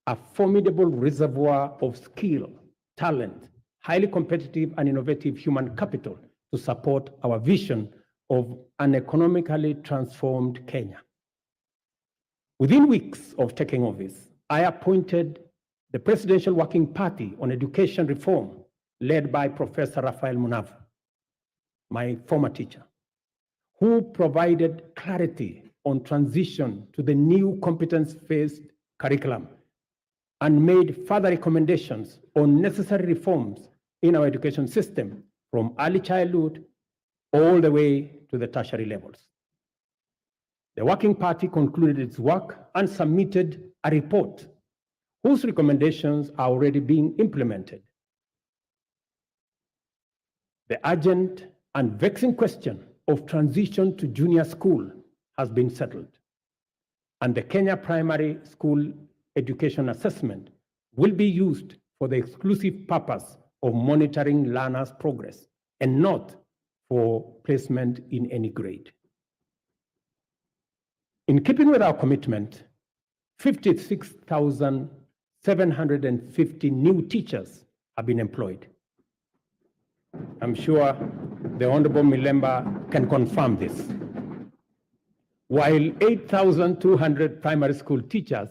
a formidable reservoir of skill, talent, highly competitive and innovative human capital to support our vision of an economically transformed Kenya. Within weeks of taking office, I appointed the Presidential Working Party on Education Reform, led by Professor Raphael Munavu, my former teacher, who provided clarity on transition to the new competence-based curriculum and made further recommendations on necessary reforms in our education system from early childhood all the way to the tertiary levels. The Working Party concluded its work and submitted a report whose recommendations are already being implemented. The urgent and vexing question of transition to junior school has been settled, and the Kenya Primary School Education Assessment will be used for the exclusive purpose of monitoring learners' progress and not for placement in any grade. In keeping with our commitment, 56,750 new teachers have been employed. I'm sure the Honorable Milemba can confirm this. While 8,200 primary school teachers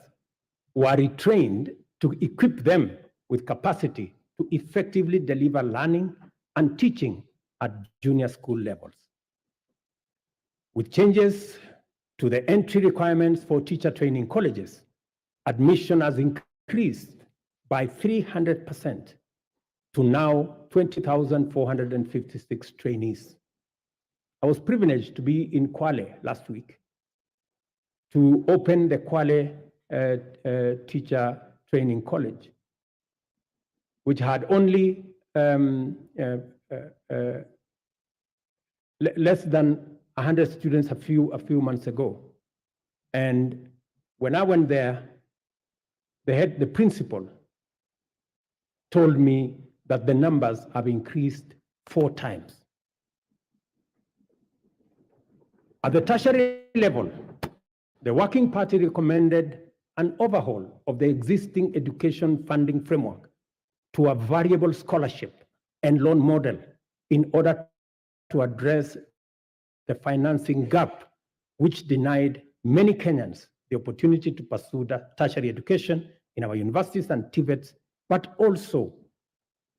were retrained to equip them with capacity to effectively deliver learning and teaching at junior school levels. With changes to the entry requirements for teacher training colleges, admission has increased by 300% to now 20,456 trainees. I was privileged to be in Kwale last week to open the Kwale Teacher Training College, which had only less than 100 students a few months ago. And when I went there, the principal told me that the numbers have increased 4 times. At the tertiary level, the Working Party recommended an overhaul of the existing education funding framework to a variable scholarship and loan model in order to address the financing gap, which denied many Kenyans the opportunity to pursue tertiary education in our universities and TVETs, but also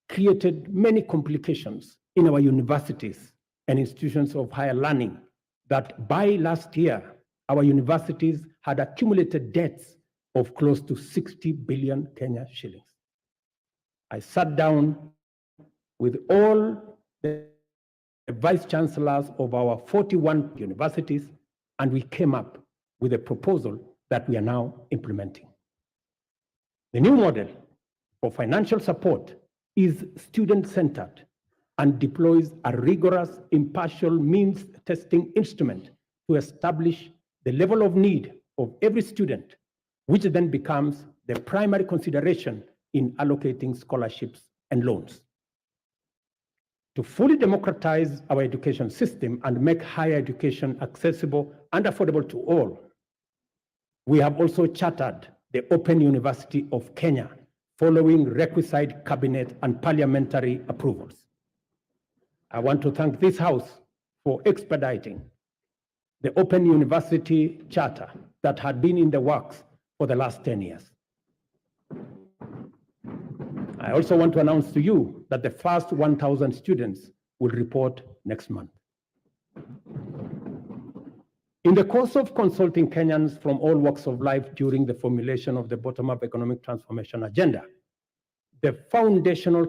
created many complications in our universities and institutions of higher learning that by last year, our universities had accumulated debts of close to 60 billion Kenya shillings. I sat down with all the vice chancellors of our 41 universities, and we came up with a proposal that we are now implementing. The new model for financial support is student-centered and deploys a rigorous impartial means testing instrument to establish the level of need of every student, which then becomes the primary consideration in allocating scholarships and loans. To fully democratize our education system and make higher education accessible and affordable to all, we have also chartered the Open University of Kenya, following requisite cabinet and parliamentary approvals. I want to thank this House for expediting the Open University Charter that had been in the works for the last 10 years. I also want to announce to you that the first 1,000 students will report next month. In the course of consulting Kenyans from all walks of life during the formulation of the bottom-up economic transformation agenda, the foundational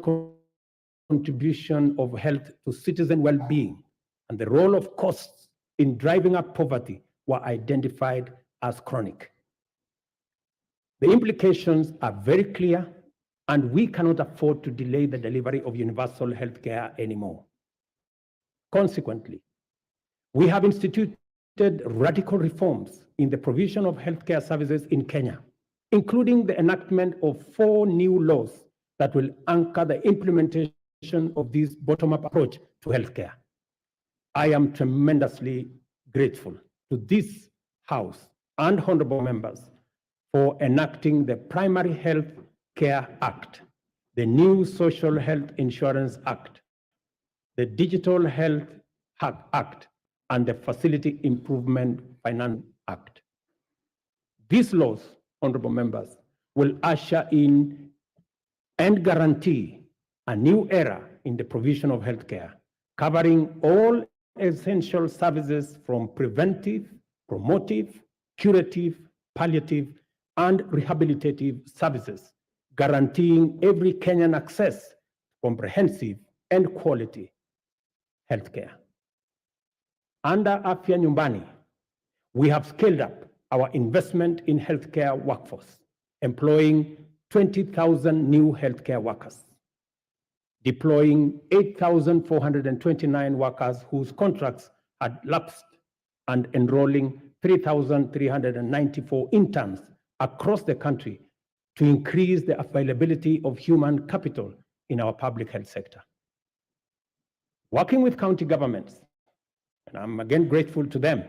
contribution of health to citizen well-being and the role of costs in driving up poverty were identified as chronic. The implications are very clear, and we cannot afford to delay the delivery of universal health care anymore. Consequently, we have instituted radical reforms in the provision of healthcare services in Kenya, including the enactment of 4 new laws that will anchor the implementation of this bottom-up approach to healthcare. I am tremendously grateful to this House and honorable members for enacting the Primary Health Care Act, the new Social Health Insurance Act, the Digital Health Act, and the Facility Improvement Finance Act. These laws, honorable members, will usher in and guarantee a new era in the provision of healthcare, covering all essential services from preventive, promotive, curative, palliative, and rehabilitative services, guaranteeing every Kenyan access to comprehensive and quality healthcare. Under Afya Nyumbani, we have scaled up our investment in healthcare workforce, employing 20,000 new healthcare workers, deploying 8,429 workers whose contracts had lapsed, and enrolling 3,394 interns across the country to increase the availability of human capital in our public health sector. Working with county governments, and I'm again grateful to them,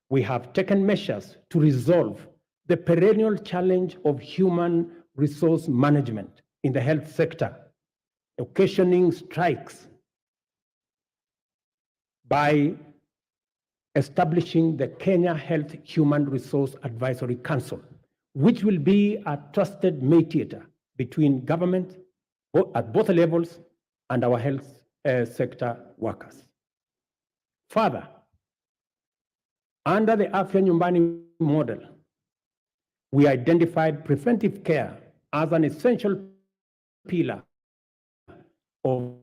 we have taken measures to resolve the perennial challenge of human resource management in the health sector, occasioning strikes, by establishing the Kenya Health Human Resource Advisory Council, which will be a trusted mediator between government at both levels and our health sector workers. Further, under the Afya Nyumbani model, we identified preventive care as an essential pillar of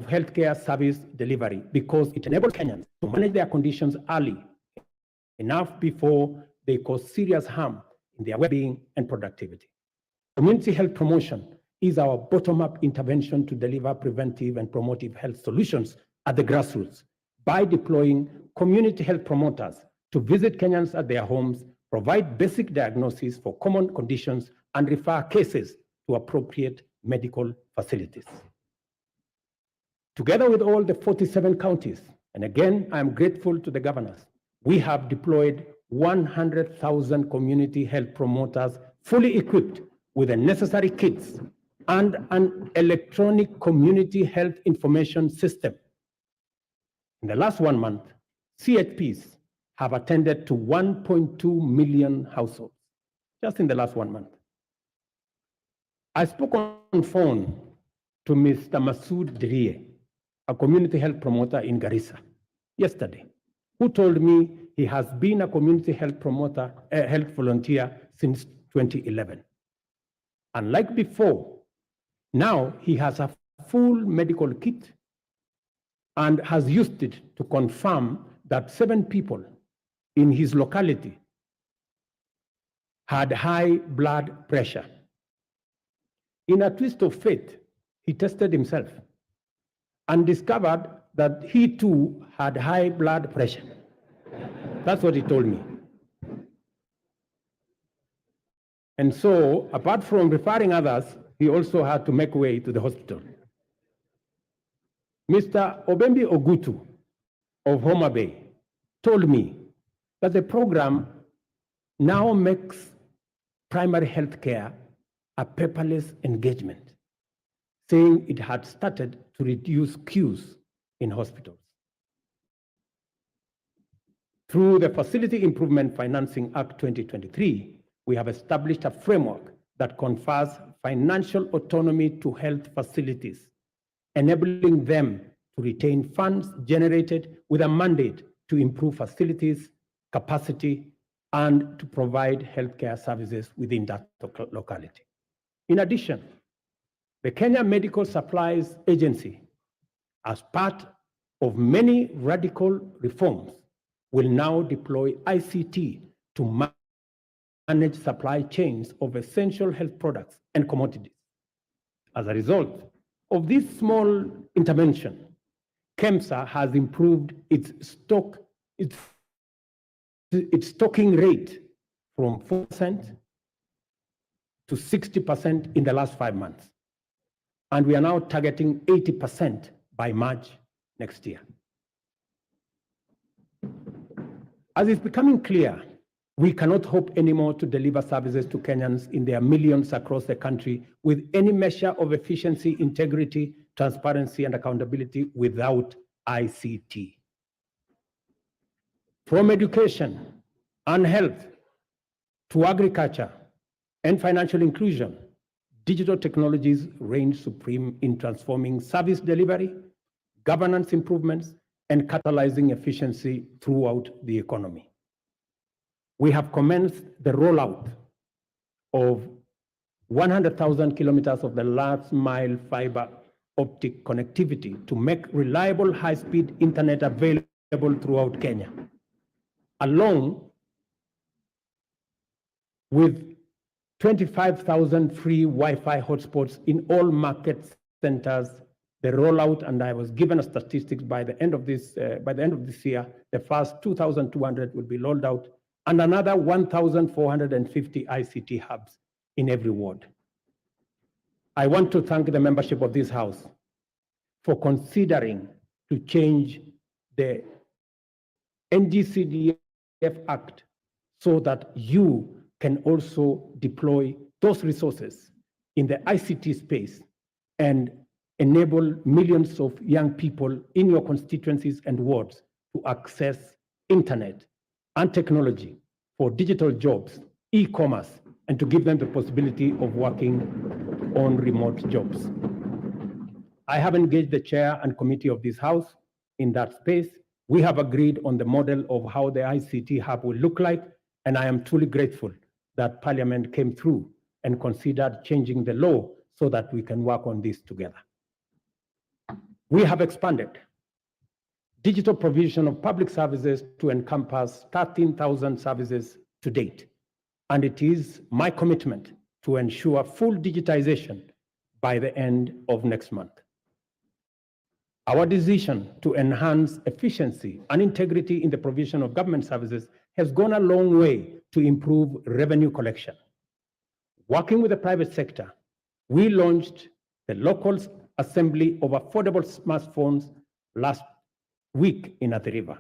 healthcare service delivery because it enables Kenyans to manage their conditions early enough before they cause serious harm in their well-being and productivity. Community health promotion is our bottom-up intervention to deliver preventive and promotive health solutions at the grassroots by deploying community health promoters to visit Kenyans at their homes, provide basic diagnosis for common conditions, and refer cases to appropriate medical facilities. Together with all the 47 counties, and again, I'm grateful to the governors, we have deployed 100,000 community health promoters fully equipped with the necessary kits and an electronic community health information system. In the last 1 month, CHPs have attended to 1.2 million households, just in the last 1 month. I spoke on phone to Mr. Masood Dirie, a community health promoter in Garissa, yesterday, who told me he has been a community health promoter, health volunteer since 2011. Unlike before, now he has a full medical kit and has used it to confirm that 7 people in his locality had high blood pressure. In a twist of fate, he tested himself and discovered that he too had high blood pressure. That's what he told me. And so, apart from referring others, he also had to make way to the hospital. Mr. Obembi Ogutu of Homa Bay told me that the program now makes primary health care a paperless engagement, saying it had started to reduce queues in hospitals. Through the Facility Improvement Financing Act 2023, we have established a framework that confers financial autonomy to health facilities, enabling them to retain funds generated with a mandate to improve facilities, capacity, and to provide healthcare services within that locality. In addition, the Kenya Medical Supplies Agency, as part of many radical reforms, will now deploy ICT to manage supply chains of essential health products and commodities. As a result of this small intervention, KEMSA has improved its stocking rate from 4% to 60% in the last 5 months. And we are now targeting 80% by March next year. As it's becoming clear, we cannot hope anymore to deliver services to Kenyans in their millions across the country with any measure of efficiency, integrity, transparency, and accountability without ICT. From education and health to agriculture and financial inclusion, digital technologies reign supreme in transforming service delivery, governance improvements, and catalyzing efficiency throughout the economy. We have commenced the rollout of 100,000 kilometers of the last mile fiber optic connectivity to make reliable high-speed internet available throughout Kenya, along with 25,000 free Wi-Fi hotspots in all market centers. The rollout, and I was given a statistics by the end of this year, the first 2,200 will be rolled out, and another 1,450 ICT hubs in every ward. I want to thank the membership of this House for considering to change the NGCDF Act so that you can also deploy those resources in the ICT space and enable millions of young people in your constituencies and wards to access internet and technology for digital jobs, e-commerce, and to give them the possibility of working on remote jobs. I have engaged the chair and committee of this House in that space. We have agreed on the model of how the ICT hub will look like, and I am truly grateful that Parliament came through and considered changing the law so that we can work on this together. We have expanded digital provision of public services to encompass 13,000 services to date, and it is my commitment to ensure full digitization by the end of next month. Our decision to enhance efficiency and integrity in the provision of government services has gone a long way to improve revenue collection. Working with the private sector, we launched the local assembly of affordable smartphones last week in Athi River.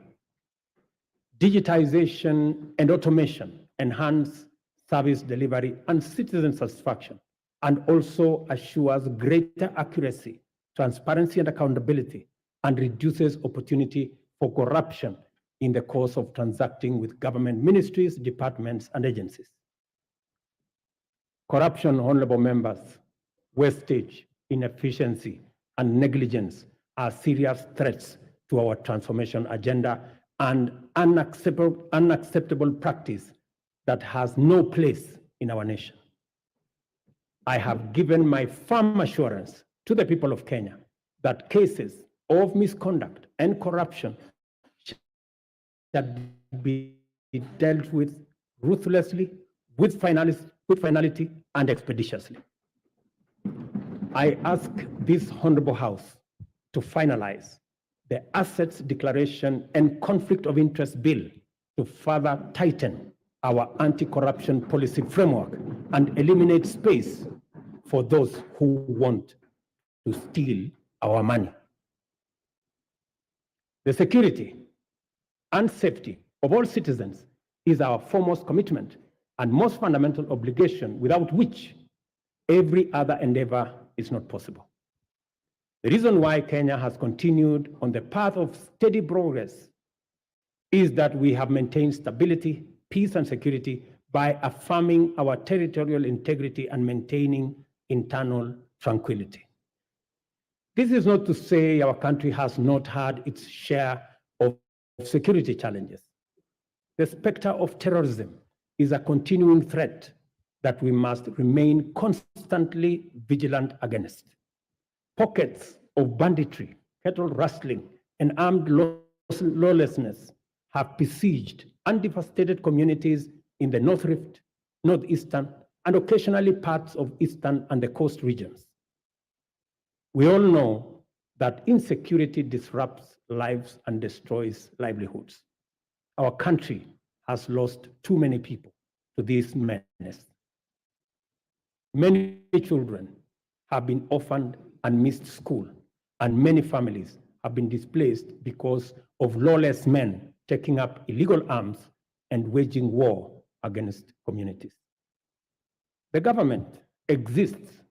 Digitization and automation enhance service delivery and citizen satisfaction, and also assures greater accuracy, transparency, and accountability, and reduces opportunity for corruption in the course of transacting with government ministries, departments, and agencies. Corruption, honorable members, wastage, inefficiency, and negligence are serious threats to our transformation agenda and unacceptable practice that has no place in our nation. I have given my firm assurance to the people of Kenya that cases of misconduct and corruption shall be dealt with ruthlessly, with finality, and expeditiously. I ask this honorable House to finalize the Assets Declaration and Conflict of Interest Bill to further tighten our anti-corruption policy framework and eliminate space for those who want to steal our money. The security and safety of all citizens is our foremost commitment and most fundamental obligation, without which every other endeavor is not possible. The reason why Kenya has continued on the path of steady progress is that we have maintained stability, peace, and security by affirming our territorial integrity and maintaining internal tranquility. This is not to say our country has not had its share of security challenges. The specter of terrorism is a continuing threat that we must remain constantly vigilant against. Pockets of banditry, cattle rustling, and armed lawlessness have besieged and devastated communities in the North Rift, Northeastern, and occasionally parts of Eastern and the coast regions. We all know that insecurity disrupts lives and destroys livelihoods. Our country has lost too many people to this menace. Many children have been orphaned and missed school, and many families have been displaced because of lawless men taking up illegal arms and waging war against communities. The government exists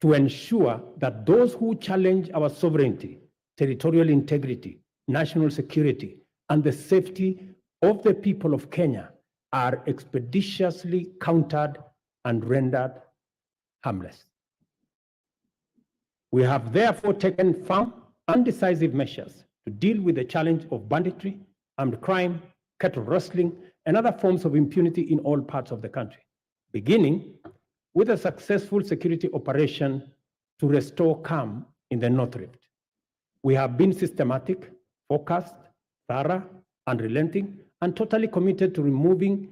to ensure that those who challenge our sovereignty, territorial integrity, national security, and the safety of the people of Kenya are expeditiously countered and rendered harmless. We have therefore taken firm and decisive measures to deal with the challenge of banditry, armed crime, cattle rustling, and other forms of impunity in all parts of the country, beginning with a successful security operation to restore calm in the North Rift. We have been systematic, focused, thorough, unrelenting, and totally committed to removing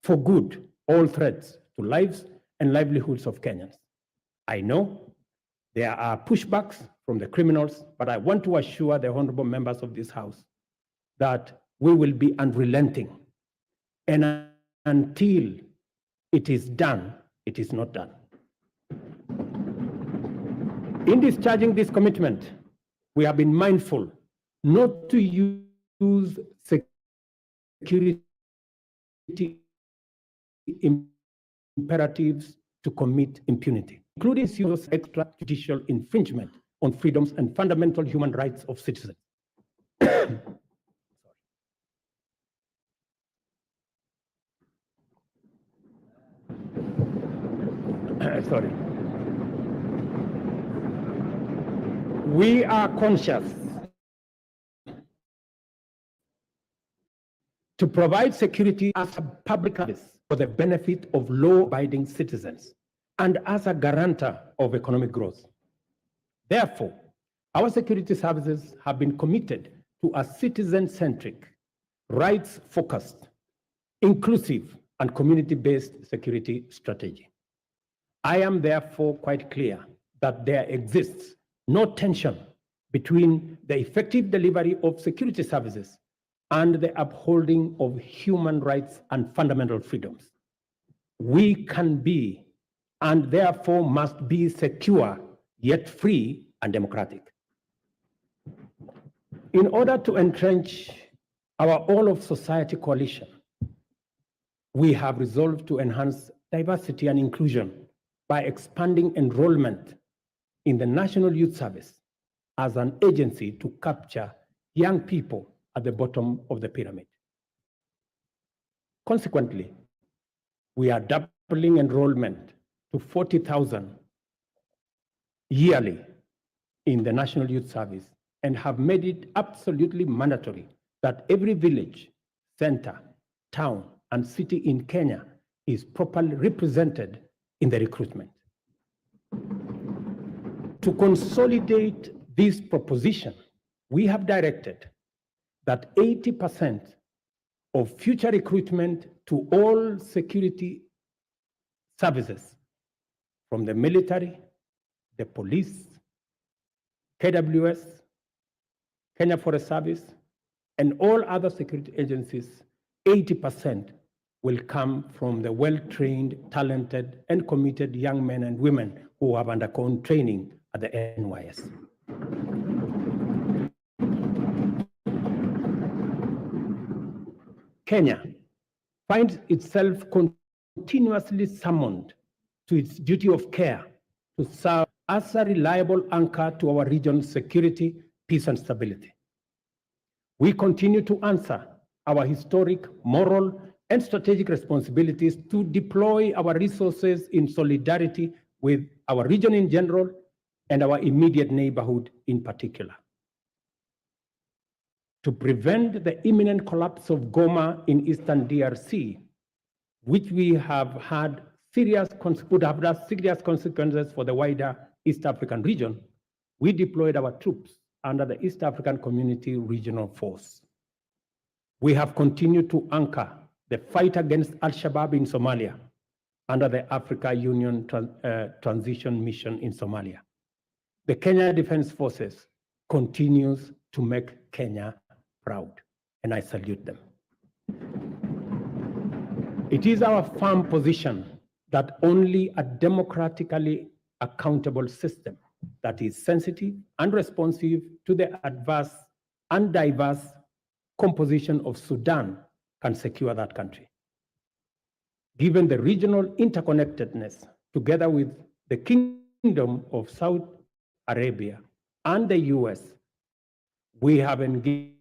for good all threats to lives and livelihoods of Kenyans. I know there are pushbacks from the criminals, but I want to assure the honorable members of this House that we will be unrelenting. And until it is done, it is not done. In discharging this commitment, we have been mindful not to use security imperatives to commit impunity, including serious extrajudicial infringement on freedoms and fundamental human rights of citizens. Sorry. We are conscious to provide security as a public service for the benefit of law-abiding citizens and as a guarantor of economic growth. Therefore, our security services have been committed to a citizen-centric, rights-focused, inclusive, and community-based security strategy. I am therefore quite clear that there exists no tension between the effective delivery of security services and the upholding of human rights and fundamental freedoms. We can be and therefore must be secure, yet free and democratic. In order to entrench our all of society coalition, we have resolved to enhance diversity and inclusion by expanding enrollment in the National Youth Service as an agency to capture young people at the bottom of the pyramid. Consequently, we are doubling enrollment to 40,000 yearly in the National Youth Service and have made it absolutely mandatory that every village, center, town, and city in Kenya is properly represented in the recruitment. To consolidate this proposition, we have directed that 80% of future recruitment to all security services, from the military, the police, KWS, Kenya Forest Service, and all other security agencies, 80% will come from the well-trained, talented, and committed young men and women who have undergone training at the NYS. Kenya finds itself continuously summoned to its duty of care to serve as a reliable anchor to our region's security, peace, and stability. We continue to answer our historic, moral, and strategic responsibilities to deploy our resources in solidarity with our region in general and our immediate neighborhood in particular. To prevent the imminent collapse of Goma in eastern DRC, which we have had would have had serious consequences for the wider East African region, we deployed our troops under the East African Community Regional Force. We have continued to anchor the fight against Al-Shabaab in Somalia under the Africa Union Transition Mission in Somalia. The Kenya Defense Forces continues to make Kenya proud, and I salute them. It is our firm position that only a democratically accountable system that is sensitive and responsive to the adverse and diverse composition of Sudan can secure that country. Given the regional interconnectedness, together with the Kingdom of Saudi Arabia and the US, we have engaged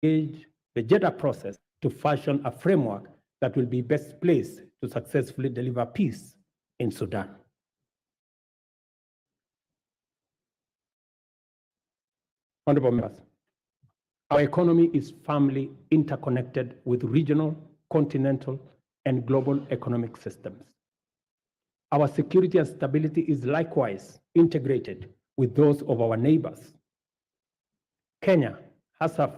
the Jeddah process to fashion a framework that will be best placed to successfully deliver peace in Sudan. Honorable members, our economy is firmly interconnected with regional, continental, and global economic systems. Our security and stability is likewise integrated with those of our neighbors. Kenya has a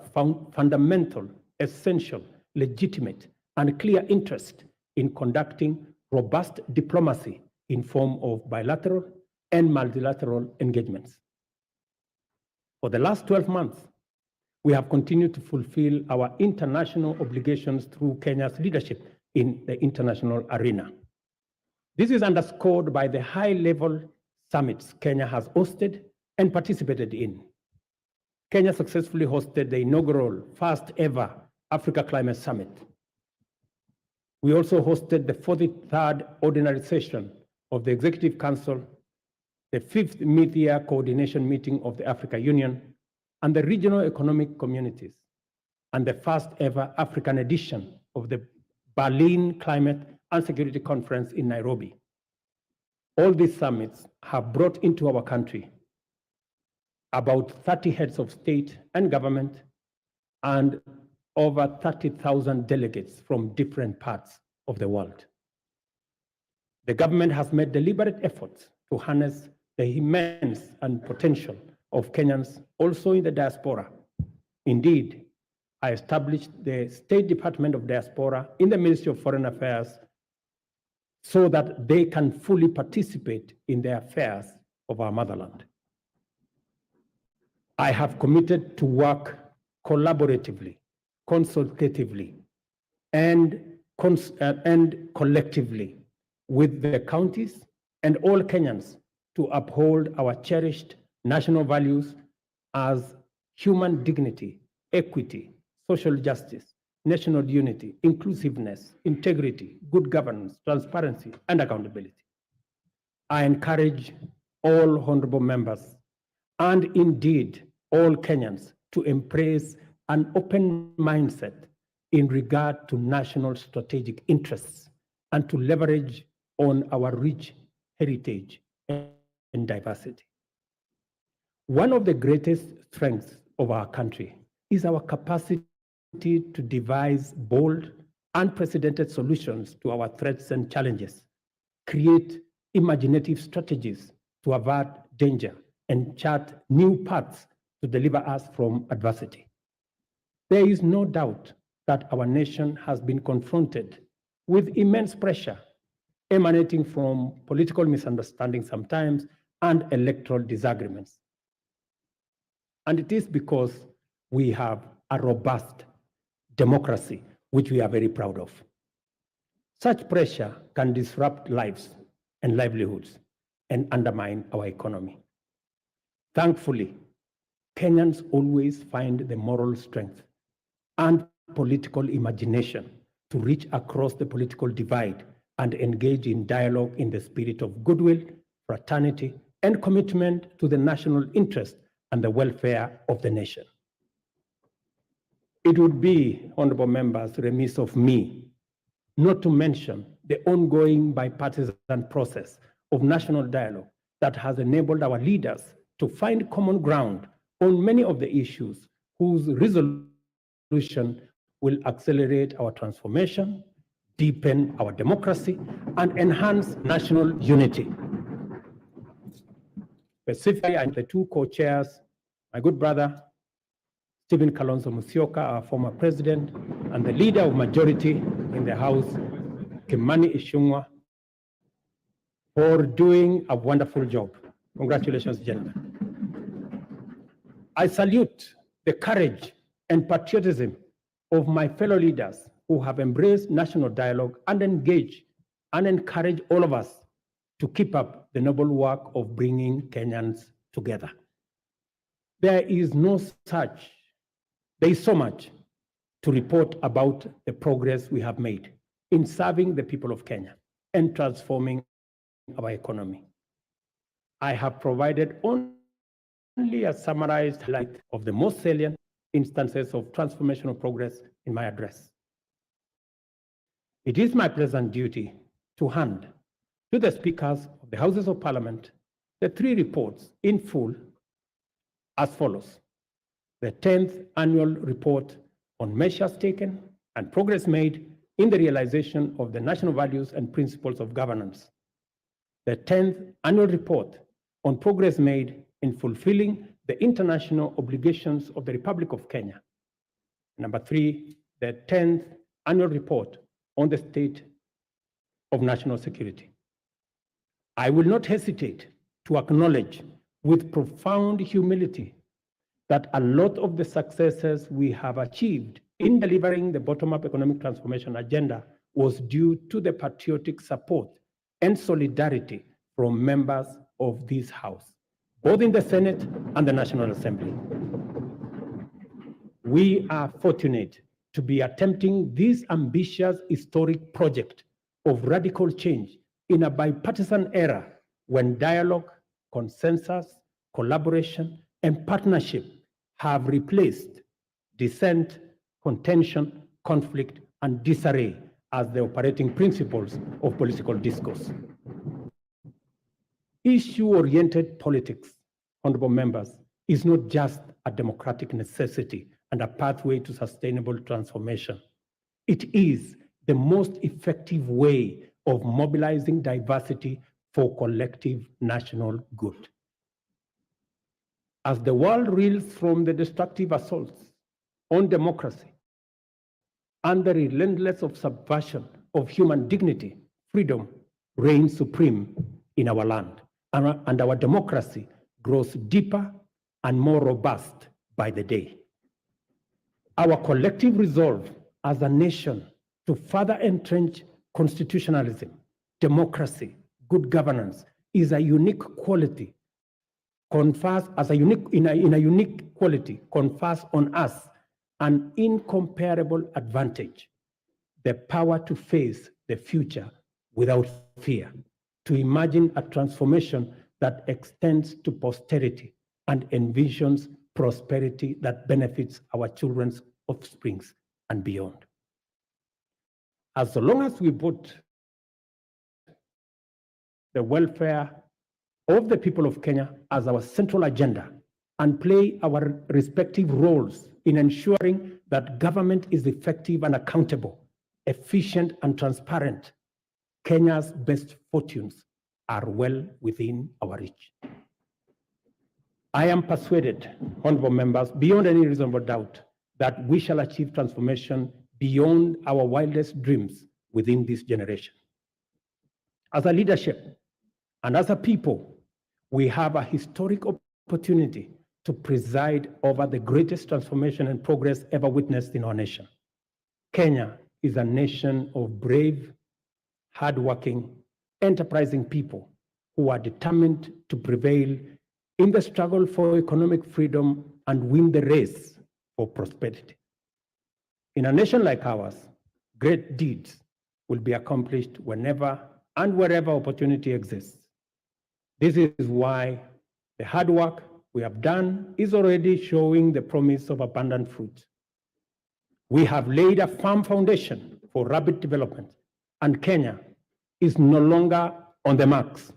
fundamental, essential, legitimate, and clear interest in conducting robust diplomacy in form of bilateral and multilateral engagements. For the last 12 months, we have continued to fulfill our international obligations through Kenya's leadership in the international arena. This is underscored by the high-level summits Kenya has hosted and participated in. Kenya successfully hosted the inaugural first-ever Africa Climate Summit. We also hosted the 43rd ordinary session of the Executive Council, the 5th mid-year coordination meeting of the Africa Union, and the regional economic communities, and the first-ever African edition of the Berlin Climate and Security Conference in Nairobi. All these summits have brought into our country about 30 heads of state and government and over 30,000 delegates from different parts of the world. The government has made deliberate efforts to harness the immense and potential of Kenyans also in the diaspora. Indeed, I established the State Department of Diaspora in the Ministry of Foreign Affairs so that they can fully participate in the affairs of our motherland. I have committed to work collaboratively, consultatively, and collectively with the counties and all Kenyans to uphold our cherished national values as human dignity, equity, social justice, national unity, inclusiveness, integrity, good governance, transparency, and accountability. I encourage all honorable members and indeed all Kenyans to embrace an open mindset in regard to national strategic interests and to leverage on our rich heritage and diversity. One of the greatest strengths of our country is our capacity to devise bold, unprecedented solutions to our threats and challenges, create imaginative strategies to avert danger, and chart new paths to deliver us from adversity. There is no doubt that our nation has been confronted with immense pressure emanating from political misunderstandings sometimes and electoral disagreements. And it is because we have a robust democracy, which we are very proud of. Such pressure can disrupt lives and livelihoods and undermine our economy. Thankfully, Kenyans always find the moral strength and political imagination to reach across the political divide and engage in dialogue in the spirit of goodwill, fraternity, and commitment to the national interest and the welfare of the nation. It would be, honorable members, remiss of me not to mention the ongoing bipartisan process of national dialogue that has enabled our leaders to find common ground on many of the issues whose resolution will accelerate our transformation, deepen our democracy, and enhance national unity. Specifically, I'm the two co-chairs, my good brother, Stephen Kalonzo Musyoka, our former president, and the leader of majority in the House, Kimani Ichung'wah, for doing a wonderful job. Congratulations, gentlemen. I salute the courage and patriotism of my fellow leaders who have embraced national dialogue and engage and encourage all of us to keep up the noble work of bringing Kenyans together. There is so much to report about the progress we have made in serving the people of Kenya and transforming our economy. I have provided only a summarized highlight of the most salient instances of transformational progress in my address. It is my pleasant duty to hand to the speakers of the Houses of Parliament the three reports in full as follows: the 10th annual report on measures taken and progress made in the realization of the national values and principles of governance, the 10th annual report on progress made in fulfilling the international obligations of the Republic of Kenya. Number 3, the 10th annual report on the state of national security. I will not hesitate to acknowledge with profound humility that a lot of the successes we have achieved in delivering the bottom-up economic transformation agenda was due to the patriotic support and solidarity from members of this House, both in the Senate and the National Assembly. We are fortunate to be attempting this ambitious historic project of radical change in a bipartisan era when dialogue, consensus, collaboration, and partnership have replaced dissent, contention, conflict, and disarray as the operating principles of political discourse. Issue-oriented politics, honorable members, is not just a democratic necessity and a pathway to sustainable transformation. It is the most effective way of mobilizing diversity for collective national good. As the world reels from the destructive assaults on democracy and the relentless subversion of human dignity, freedom reigns supreme in our land, and our democracy grows deeper and more robust by the day. Our collective resolve as a nation to further entrench constitutionalism, democracy, good governance, is a unique quality, confers as a unique, in a unique quality, confers on us an incomparable advantage, the power to face the future without fear, to imagine a transformation that extends to posterity and envisions prosperity that benefits our children's offsprings and beyond. As long as we put the welfare of the people of Kenya as our central agenda and play our respective roles in ensuring that government is effective and accountable, efficient and transparent, Kenya's best fortunes are well within our reach. I am persuaded, honorable members, beyond any reasonable doubt, that we shall achieve transformation beyond our wildest dreams within this generation. As a leadership and as a people, we have a historic opportunity to preside over the greatest transformation and progress ever witnessed in our nation. Kenya is a nation of brave, hardworking, enterprising people who are determined to prevail in the struggle for economic freedom and win the race for prosperity. In a nation like ours, great deeds will be accomplished whenever and wherever opportunity exists. This is why the hard work we have done is already showing the promise of abundant fruit. We have laid a firm foundation for rapid development, and Kenya is no longer on the marks.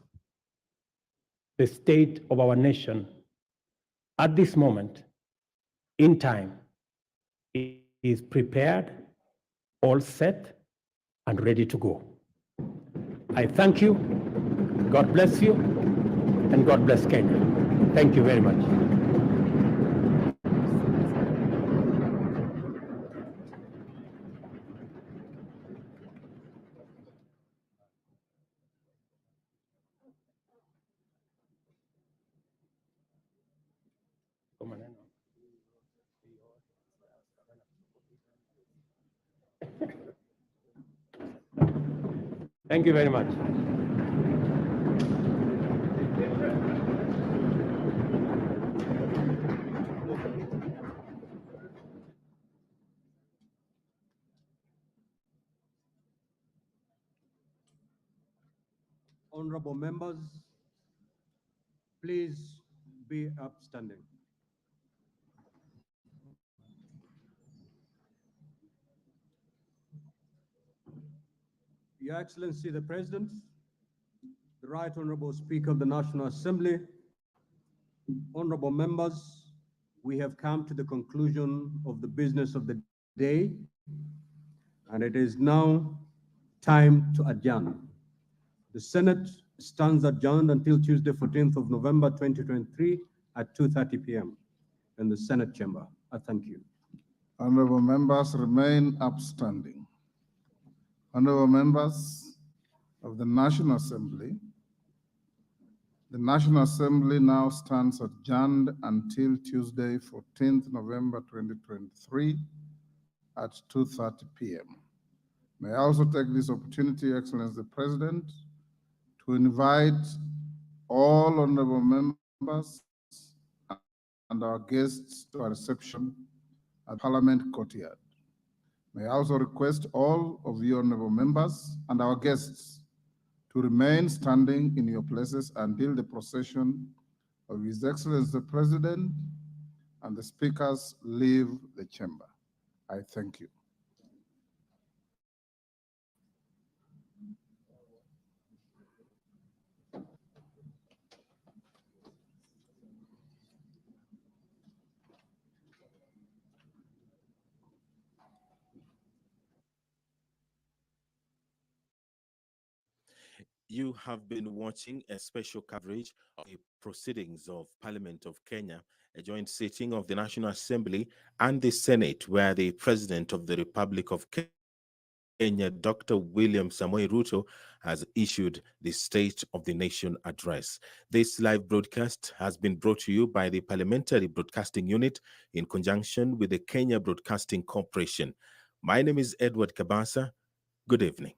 The state of our nation at this moment in time is prepared, all set, and ready to go. I thank you. God bless you, and God bless Kenya. Thank you very much. Thank you very much. Honorable members, please be upstanding. Your Excellency the President, the Right Honorable Speaker of the National Assembly, honorable members, we have come to the conclusion of the business of the day, and it is now time to adjourn. The Senate stands adjourned until Tuesday, 14th of November, 2023 at 2:30 p.m. in the Senate chamber. I thank you. Honorable members remain upstanding. Honorable members of the National Assembly, the National Assembly now stands adjourned until Tuesday, 14th November 2023 at 2:30 p.m. May I also take this opportunity, Excellency the President, to invite all honorable members and our guests to a reception at Parliament Courtyard. May I also request all of you honorable members and our guests to remain standing in your places until the procession of His Excellency the President and the speakers leave the chamber. I thank you. You have been watching a special coverage of the proceedings of Parliament of Kenya, a joint sitting of the National Assembly and the Senate, where the President of the Republic of Kenya, Dr. William Ruto, has issued the State of the Nation address. This live broadcast has been brought to you by the Parliamentary Broadcasting Unit in conjunction with the Kenya Broadcasting Corporation. My name is Edward Kabasa. Good evening.